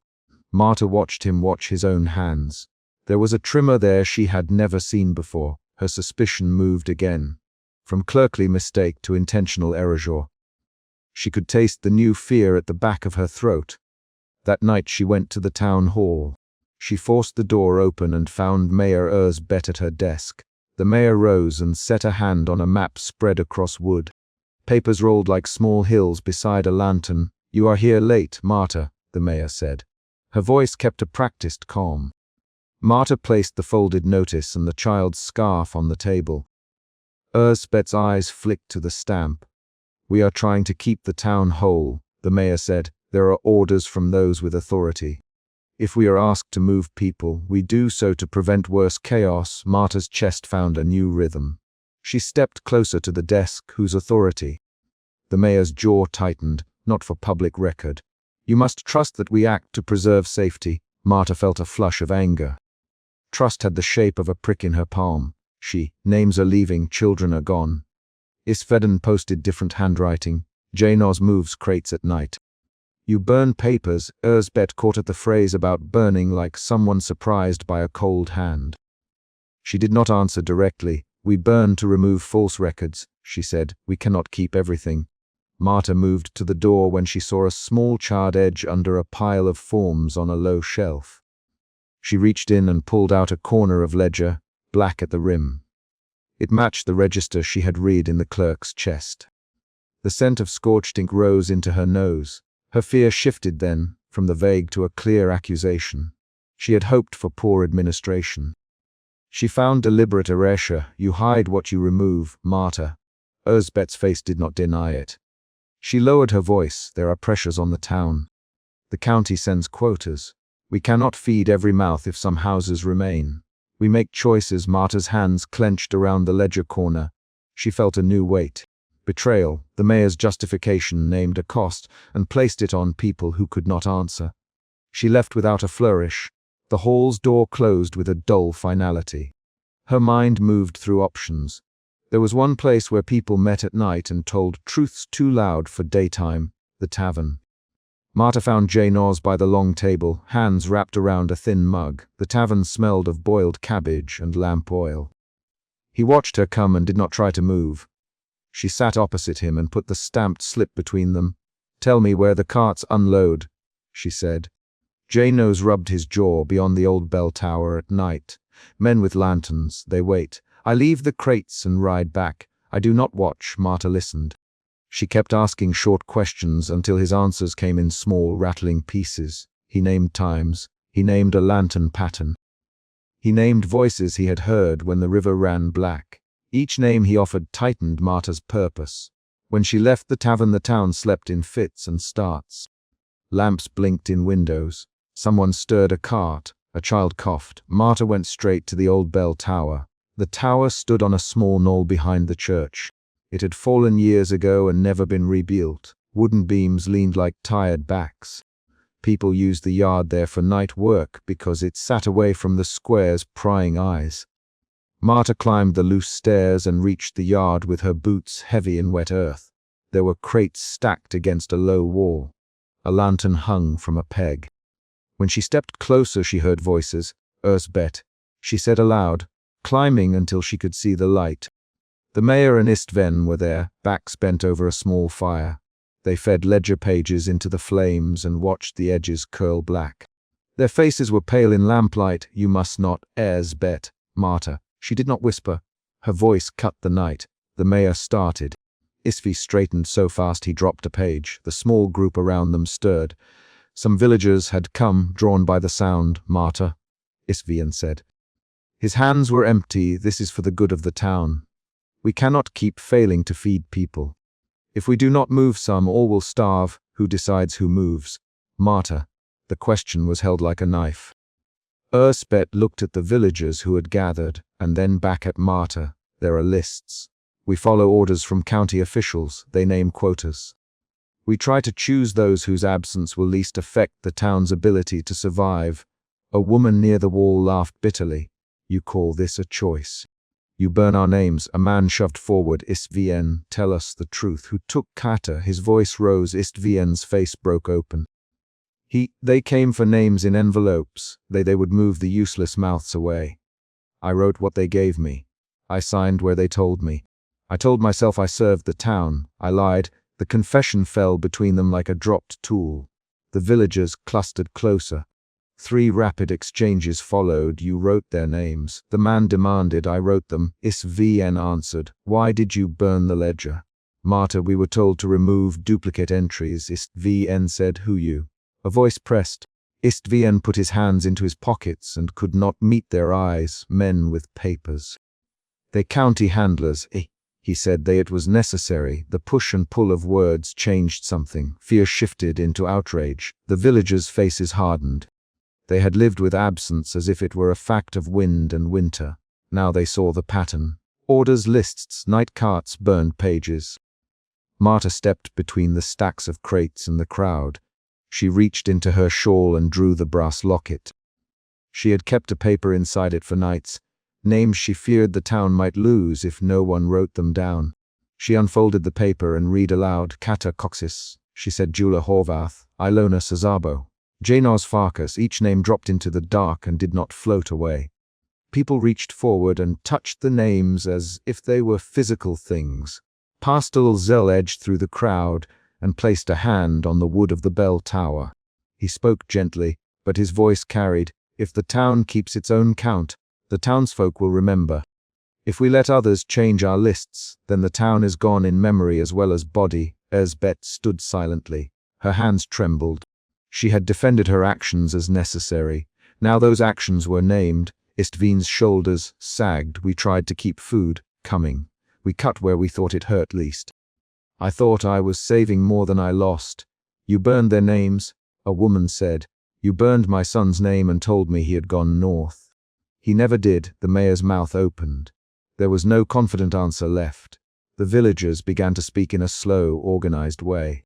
Marta watched him watch his own hands. There was a tremor there she had never seen before. Her suspicion moved again. From clerkly mistake to intentional erasure. She could taste the new fear at the back of her throat. That night she went to the town hall. She forced the door open and found Mayor Bet at her desk. The mayor rose and set a hand on a map spread across wood. Papers rolled like small hills beside a lantern. "You are here late, Marta," the mayor said. Her voice kept a practiced calm. Marta placed the folded notice and the child's scarf on the table. Bet's eyes flicked to the stamp. "We are trying to keep the town whole," the mayor said. "There are orders from those with authority. If we are asked to move people, we do so to prevent worse chaos." Marta's chest found a new rhythm. She stepped closer to the desk. "Whose authority?" The mayor's jaw tightened. "Not for public record. You must trust that we act to preserve safety." Marta felt a flush of anger. Trust had the shape of a prick in her palm. Names are leaving, children are gone. IST-VN posted different handwriting. "Janos moves crates at night." "You burn papers." Bet caught at the phrase about burning like someone surprised by a cold hand. She did not answer directly. "We burn to remove false records," she said. "We cannot keep everything." Marta moved to the door when she saw a small charred edge under a pile of forms on a low shelf. She reached in and pulled out a corner of ledger, black at the rim. It matched the register she had read in the clerk's chest. The scent of scorched ink rose into her nose. Her fear shifted then, from the vague to a clear accusation. She had hoped for poor administration. She found deliberate erasure. "You hide what you remove, Marta." Bet's face did not deny it. She lowered her voice. "There are pressures on the town. The county sends quotas. We cannot feed every mouth if some houses remain. We make choices." Marta's hands clenched around the ledger corner. She felt a new weight. Betrayal. The mayor's justification named a cost and placed it on people who could not answer. She left without a flourish. The hall's door closed with a dull finality. Her mind moved through options. There was one place where people met at night and told truths too loud for daytime, the tavern. Marta found Jane Oz by the long table, hands wrapped around a thin mug. The tavern smelled of boiled cabbage and lamp oil. He watched her come and did not try to move. She sat opposite him and put the stamped slip between them. "Tell me where the carts unload," she said. Jane Oz rubbed his jaw. "Beyond the old bell tower at night. Men with lanterns, they wait. I leave the crates and ride back. I do not watch." Marta listened. She kept asking short questions until his answers came in small, rattling pieces. He named times. He named a lantern pattern. He named voices he had heard when the river ran black. Each name he offered tightened Marta's purpose. When she left the tavern, the town slept in fits and starts. Lamps blinked in windows. Someone stirred a cart. A child coughed. Marta went straight to the old bell tower. The tower stood on a small knoll behind the church. It had fallen years ago and never been rebuilt. Wooden beams leaned like tired backs. People used the yard there for night work because it sat away from the square's prying eyes. Marta climbed the loose stairs and reached the yard with her boots heavy in wet earth. There were crates stacked against a low wall. A lantern hung from a peg. When she stepped closer, she heard voices. "Ersbet," she said aloud, climbing until she could see the light. The mayor and Istven were there, backs bent over a small fire. They fed ledger pages into the flames and watched the edges curl black. Their faces were pale in lamplight. "You must not, Ersbet, Marta." She did not whisper. Her voice cut the night. The mayor started. Istvi straightened so fast he dropped a page. The small group around them stirred. Some villagers had come, drawn by the sound. "Marta," Istvian said. His hands were empty. "This is for the good of the town. We cannot keep failing to feed people. If we do not move some, all will starve. Who decides who moves?" "Marta." The question was held like a knife. Ersbet looked at the villagers who had gathered, and then back at Marta. "There are lists. We follow orders from county officials. They name quotas. We try to choose those whose absence will least affect the town's ability to survive." A woman near the wall laughed bitterly. "You call this a choice? You burn our names." A man shoved forward. "Istvien, tell us the truth. Who took Kata?" His voice rose. Istvien's face broke open. They came for names in envelopes. They would move the useless mouths away. I wrote what they gave me. I signed where they told me. I told myself I served the town. I lied. The confession fell between them like a dropped tool. The villagers clustered closer. 3 rapid exchanges followed. "You wrote their names." The man demanded. "I wrote them." Istvien answered. "Why did you burn the ledger?" "Marta, we were told to remove duplicate entries." Istvien said. "Who you?" A voice pressed. Istvien put his hands into his pockets and could not meet their eyes. "Men with papers." "They county handlers." He said. It was necessary. The push and pull of words changed something. Fear shifted into outrage. The villagers' faces hardened. They had lived with absence as if it were a fact of wind and winter. Now they saw the pattern. Orders, lists, night carts, burned pages. Marta stepped between the stacks of crates and the crowd. She reached into her shawl and drew the brass locket. She had kept a paper inside it for nights, names she feared the town might lose if no one wrote them down. She unfolded the paper and read aloud. "Kata Coxis," she said. "Jula Horvath, Ilona Sazabo, Janos Farkas." Each name dropped into the dark and did not float away. People reached forward and touched the names as if they were physical things. Pastel Zell edged through the crowd and placed a hand on the wood of the bell tower. He spoke gently, but his voice carried. "If the town keeps its own count, the townsfolk will remember. If we let others change our lists, then the town is gone in memory as well as body." Ersbet stood silently. Her hands trembled. She had defended her actions as necessary. Now those actions were named. Istvin's shoulders sagged. "We tried to keep food coming. We cut where we thought it hurt least. I thought I was saving more than I lost." "You burned their names," a woman said. "You burned my son's name and told me he had gone north." "He never did." The mayor's mouth opened. There was no confident answer left. The villagers began to speak in a slow, organized way.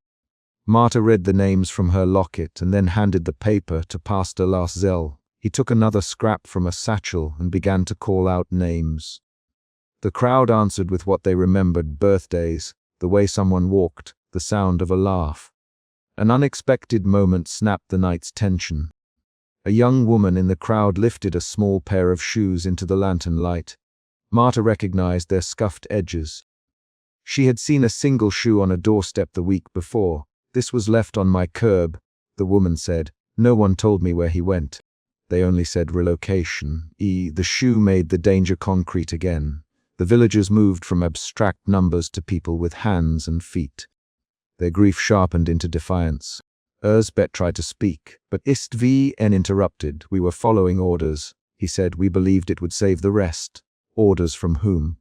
Marta read the names from her locket and then handed the paper to Pastor Lars Zell. He took another scrap from a satchel and began to call out names. The crowd answered with what they remembered: birthdays, the way someone walked, the sound of a laugh. An unexpected moment snapped the night's tension. A young woman in the crowd lifted a small pair of shoes into the lantern light. Marta recognized their scuffed edges. She had seen a single shoe on a doorstep the week before. "This was left on my curb," the woman said. "No one told me where he went. They only said relocation." The shoe made the danger concrete again. The villagers moved from abstract numbers to people with hands and feet. Their grief sharpened into defiance. Erzbet tried to speak, but Istvn interrupted. "We were following orders," he said. "We believed it would save the rest." "Orders from whom?"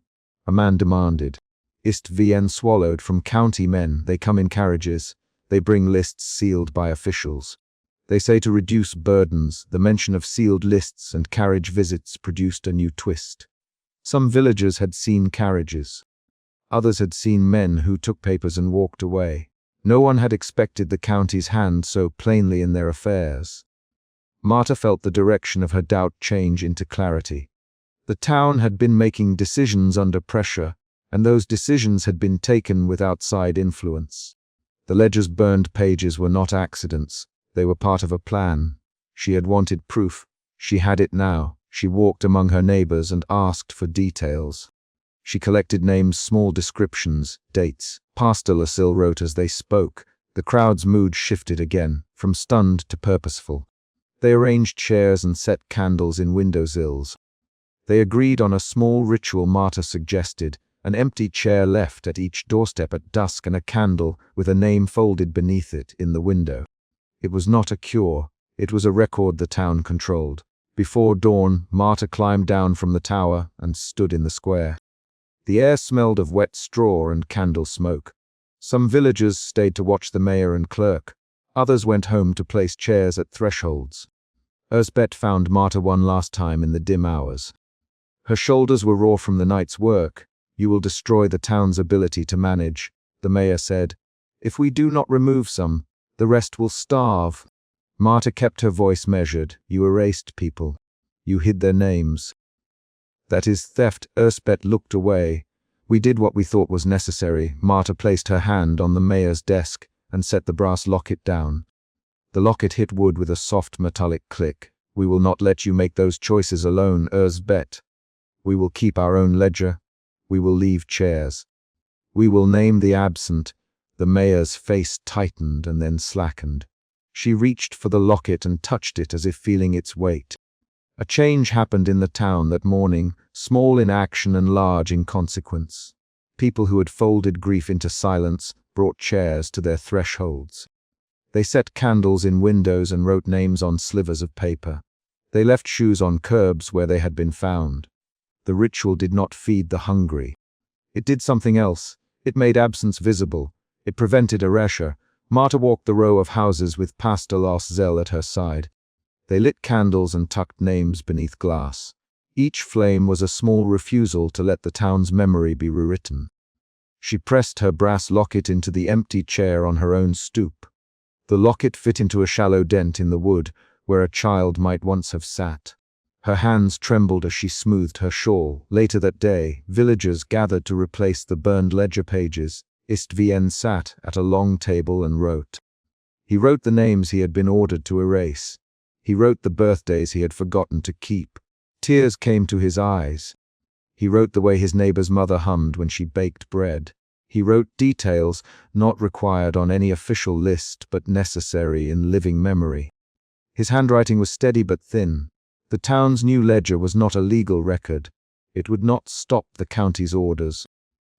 a man demanded. Istvn swallowed. "From county men. They come in carriages. They bring lists sealed by officials. They say to reduce burdens." The mention of sealed lists and carriage visits produced a new twist. Some villagers had seen carriages. Others had seen men who took papers and walked away. No one had expected the county's hand so plainly in their affairs. Marta felt the direction of her doubt change into clarity. The town had been making decisions under pressure, and those decisions had been taken with outside influence. The ledger's burned pages were not accidents. They were part of a plan. She had wanted proof. She had it now. She walked among her neighbors and asked for details. She collected names, small descriptions, dates. Pastor Lasil wrote as they spoke. The crowd's mood shifted again, from stunned to purposeful. They arranged chairs and set candles in windowsills. They agreed on a small ritual Marta suggested: an empty chair left at each doorstep at dusk and a candle with a name folded beneath it in the window. It was not a cure. It was a record the town controlled. Before dawn, Marta climbed down from the tower and stood in the square. The air smelled of wet straw and candle smoke. Some villagers stayed to watch the mayor and clerk. Others went home to place chairs at thresholds. Erzbet found Marta one last time in the dim hours. Her shoulders were raw from the night's work. "You will destroy the town's ability to manage," the mayor said. "If we do not remove some, the rest will starve." Marta kept her voice measured. "You erased people. You hid their names. That is theft." Erzbet looked away. "We did what we thought was necessary." Marta placed her hand on the mayor's desk and set the brass locket down. The locket hit wood with a soft metallic click. "We will not let you make those choices alone, Erzbet. We will keep our own ledger. We will leave chairs. We will name the absent." The mayor's face tightened and then slackened. She reached for the locket and touched it as if feeling its weight. A change happened in the town that morning, small in action and large in consequence. People who had folded grief into silence brought chairs to their thresholds. They set candles in windows and wrote names on slivers of paper. They left shoes on curbs where they had been found. The ritual did not feed the hungry. It did something else. It made absence visible. It prevented erasure. Marta walked the row of houses with Pastor Lasil at her side. They lit candles and tucked names beneath glass. Each flame was a small refusal to let the town's memory be rewritten. She pressed her brass locket into the empty chair on her own stoop. The locket fit into a shallow dent in the wood, where a child might once have sat. Her hands trembled as she smoothed her shawl. Later that day, villagers gathered to replace the burned ledger pages. Istvn sat at a long table and wrote. He wrote the names he had been ordered to erase. He wrote the birthdays he had forgotten to keep. Tears came to his eyes. He wrote the way his neighbor's mother hummed when she baked bread. He wrote details not required on any official list but necessary in living memory. His handwriting was steady but thin. The town's new ledger was not a legal record. It would not stop the county's orders.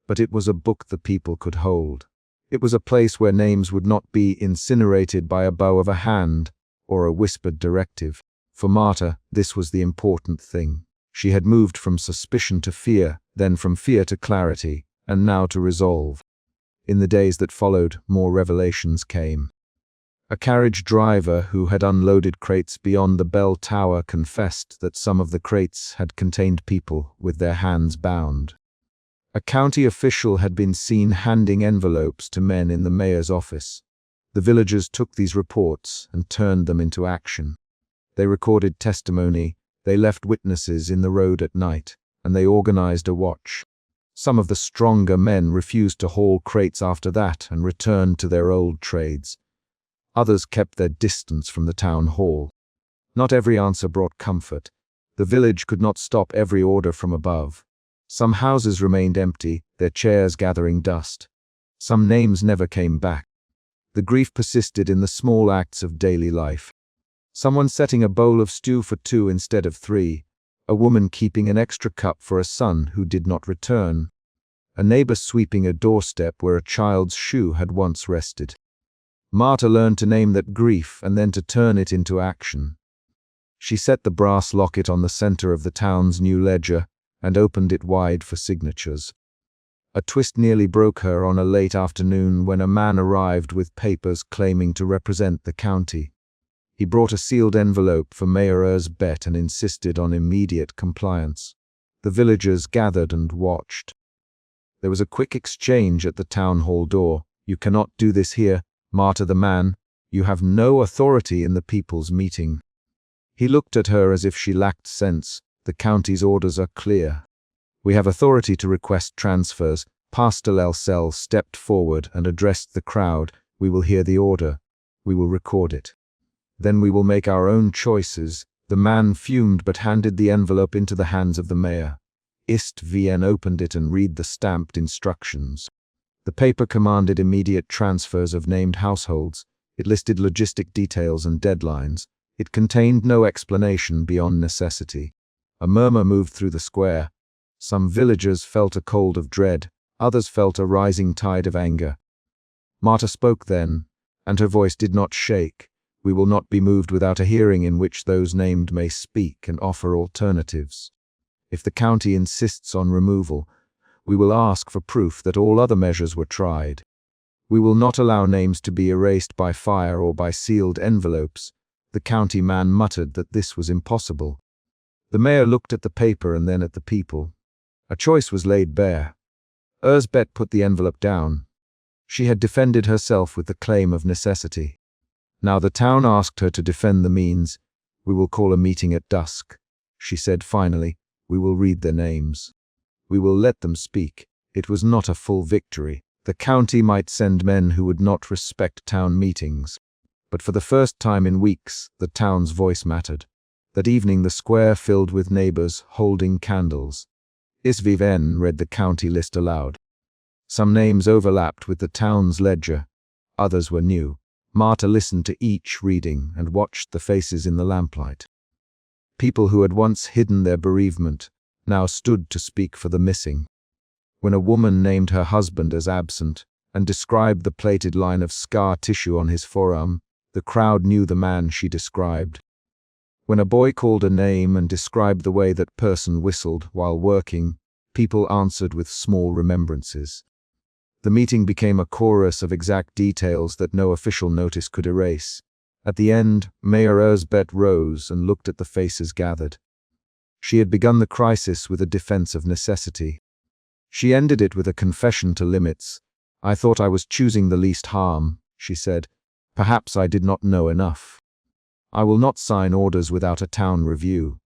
But it was a book the people could hold. It was a place where names would not be incinerated by a bow of a hand or a whispered directive. For Marta, this was the important thing. She had moved from suspicion to fear, then from fear to clarity, and now to resolve. In the days that followed, more revelations came. A carriage driver who had unloaded crates beyond the bell tower confessed that some of the crates had contained people with their hands bound. A county official had been seen handing envelopes to men in the mayor's office. The villagers took these reports and turned them into action. They recorded testimony, they left witnesses in the road at night, and they organized a watch. Some of the stronger men refused to haul crates after that and returned to their old trades. Others kept their distance from the town hall. Not every answer brought comfort. The village could not stop every order from above. Some houses remained empty, their chairs gathering dust. Some names never came back. The grief persisted in the small acts of daily life. Someone setting a bowl of stew for 2 instead of 3. A woman keeping an extra cup for a son who did not return. A neighbor sweeping a doorstep where a child's shoe had once rested. Marta learned to name that grief and then to turn it into action. She set the brass locket on the center of the town's new ledger and opened it wide for signatures. A twist nearly broke her on a late afternoon when a man arrived with papers claiming to represent the county. He brought a sealed envelope for Mayor Erzbet and insisted on immediate compliance. The villagers gathered and watched. There was a quick exchange at the town hall door. "You cannot do this here, Marta the man. You have no authority in the people's meeting." He looked at her as if she lacked sense. "The county's orders are clear. We have authority to request transfers." Pastor Lelsel stepped forward and addressed the crowd. "We will hear the order. We will record it. Then we will make our own choices." The man fumed but handed the envelope into the hands of the mayor. Istvn opened it and read the stamped instructions. The paper commanded immediate transfers of named households. It listed logistic details and deadlines. It contained no explanation beyond necessity. A murmur moved through the square. Some villagers felt a cold of dread. Others felt a rising tide of anger. Marta spoke then, and her voice did not shake. "We will not be moved without a hearing in which those named may speak and offer alternatives. If the county insists on removal, we will ask for proof that all other measures were tried. We will not allow names to be erased by fire or by sealed envelopes." The county man muttered that this was impossible. The mayor looked at the paper and then at the people. A choice was laid bare. Erzbet put the envelope down. She had defended herself with the claim of necessity. Now the town asked her to defend the means. "We will call a meeting at dusk," she said finally. "We will read their names. We will let them speak." It was not a full victory. The county might send men who would not respect town meetings. But for the first time in weeks, the town's voice mattered. That evening the square filled with neighbors holding candles. Istvn read the county list aloud. Some names overlapped with the town's ledger. Others were new. Marta listened to each reading and watched the faces in the lamplight. People who had once hidden their bereavement now stood to speak for the missing. When a woman named her husband as absent and described the plated line of scar tissue on his forearm, the crowd knew the man she described. When a boy called a name and described the way that person whistled while working, people answered with small remembrances. The meeting became a chorus of exact details that no official notice could erase. At the end, Mayor Erzbet rose and looked at the faces gathered. She had begun the crisis with a defense of necessity. She ended it with a confession to limits. "I thought I was choosing the least harm," she said. "Perhaps I did not know enough. I will not sign orders without a town review.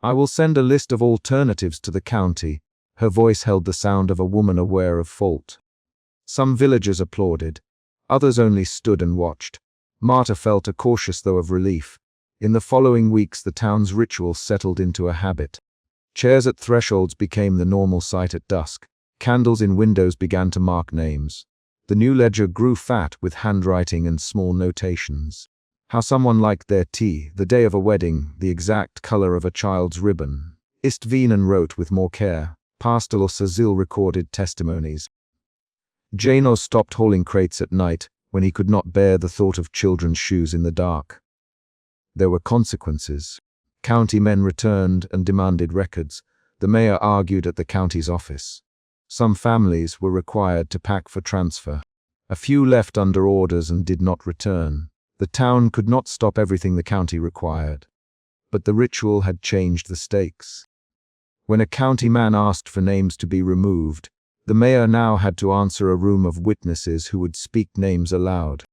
I will send a list of alternatives to the county." Her voice held the sound of a woman aware of fault. Some villagers applauded. Others only stood and watched. Marta felt a cautious though of relief. In the following weeks the town's ritual settled into a habit. Chairs at thresholds became the normal sight at dusk. Candles in windows began to mark names. The new ledger grew fat with handwriting and small notations. How someone liked their tea, the day of a wedding, the exact color of a child's ribbon. Istvn wrote with more care. Pastor Sazil recorded testimonies. Janos stopped hauling crates at night when he could not bear the thought of children's shoes in the dark. There were consequences. County men returned and demanded records. The mayor argued at the county's office. Some families were required to pack for transfer. A few left under orders and did not return. The town could not stop everything the county required. But the ritual had changed the stakes. When a county man asked for names to be removed, the mayor now had to answer a room of witnesses who would speak names aloud.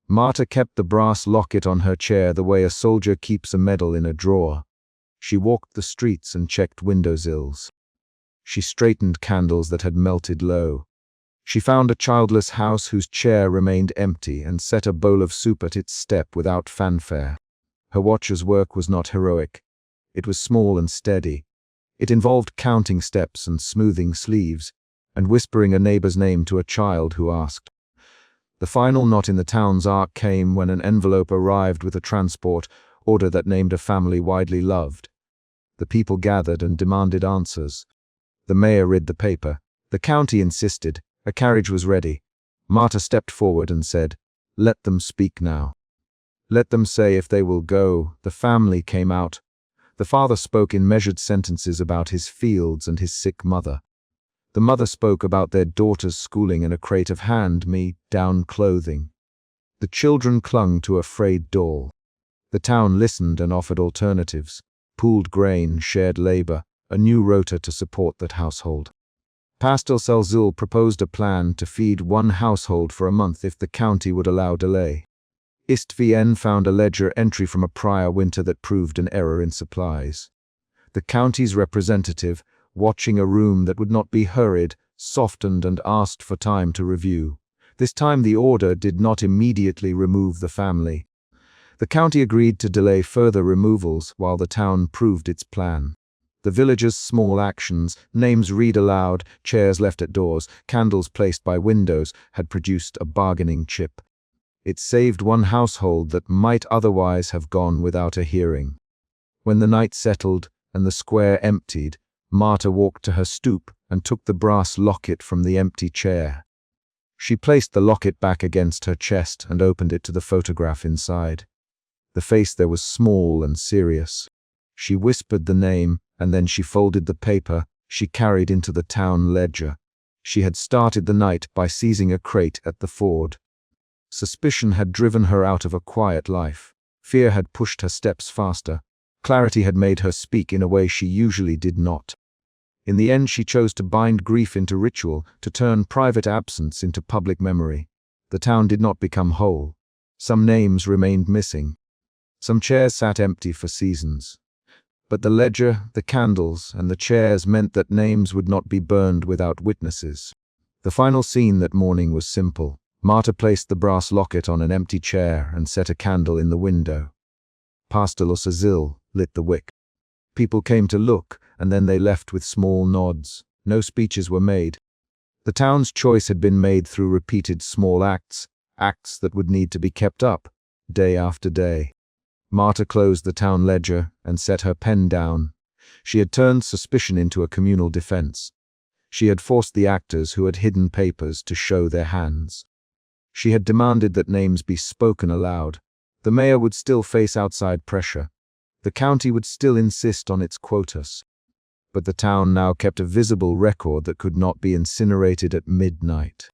Marta kept the brass locket on her chair the way a soldier keeps a medal in a drawer. She walked the streets and checked window sills. She straightened candles that had melted low. She found a childless house whose chair remained empty and set a bowl of soup at its step without fanfare. Her watcher's work was not heroic. It was small and steady. It involved counting steps and smoothing sleeves, and whispering a neighbor's name to a child who asked. The final knot in the town's arc came when an envelope arrived with a transport order that named a family widely loved. The people gathered and demanded answers. The mayor read the paper. The county insisted. A carriage was ready. Marta stepped forward and said, "Let them speak now. Let them say if they will go." The family came out. The father spoke in measured sentences about his fields and his sick mother. The mother spoke about their daughter's schooling and a crate of hand-me-down clothing. The children clung to a frayed doll. The town listened and offered alternatives: pooled grain, shared labor, a new rota to support that household. Pastor Selzul proposed a plan to feed one household for a month if the county would allow delay. ISTVN found a ledger entry from a prior winter that proved an error in supplies. The county's representative, watching a room that would not be hurried, softened and asked for time to review. This time the order did not immediately remove the family. The county agreed to delay further removals while the town proved its plan. The villagers' small actions, names read aloud, chairs left at doors, candles placed by windows, had produced a bargaining chip. It saved one household that might otherwise have gone without a hearing. When the night settled and the square emptied, Marta walked to her stoop and took the brass locket from the empty chair. She placed the locket back against her chest and opened it to the photograph inside. The face there was small and serious. She whispered the name, and then she folded the paper she carried into the town ledger. She had started the night by seizing a crate at the ford. Suspicion had driven her out of a quiet life. Fear had pushed her steps faster. Clarity had made her speak in a way she usually did not. In the end, she chose to bind grief into ritual, to turn private absence into public memory. The town did not become whole. Some names remained missing. Some chairs sat empty for seasons. But the ledger, the candles, and the chairs meant that names would not be burned without witnesses. The final scene that morning was simple. Marta placed the brass locket on an empty chair and set a candle in the window. Pastor Selzul lit the wick. People came to look, and then they left with small nods. No speeches were made. The town's choice had been made through repeated small acts that would need to be kept up, day after day. Marta closed the town ledger and set her pen down. She had turned suspicion into a communal defense. She had forced the actors who had hidden papers to show their hands. She had demanded that names be spoken aloud. The mayor would still face outside pressure. The county would still insist on its quotas. But the town now kept a visible record that could not be incinerated at midnight.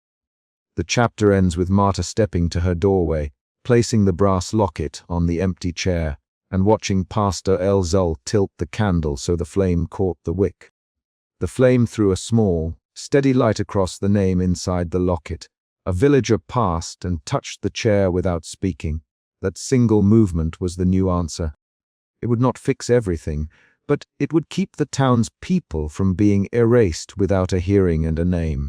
The chapter ends with Marta stepping to her doorway, placing the brass locket on the empty chair, and watching Pastor Selzul tilt the candle so the flame caught the wick. The flame threw a small, steady light across the name inside the locket. A villager passed and touched the chair without speaking. That single movement was the new answer. It would not fix everything, but it would keep the town's people from being erased without a hearing and a name.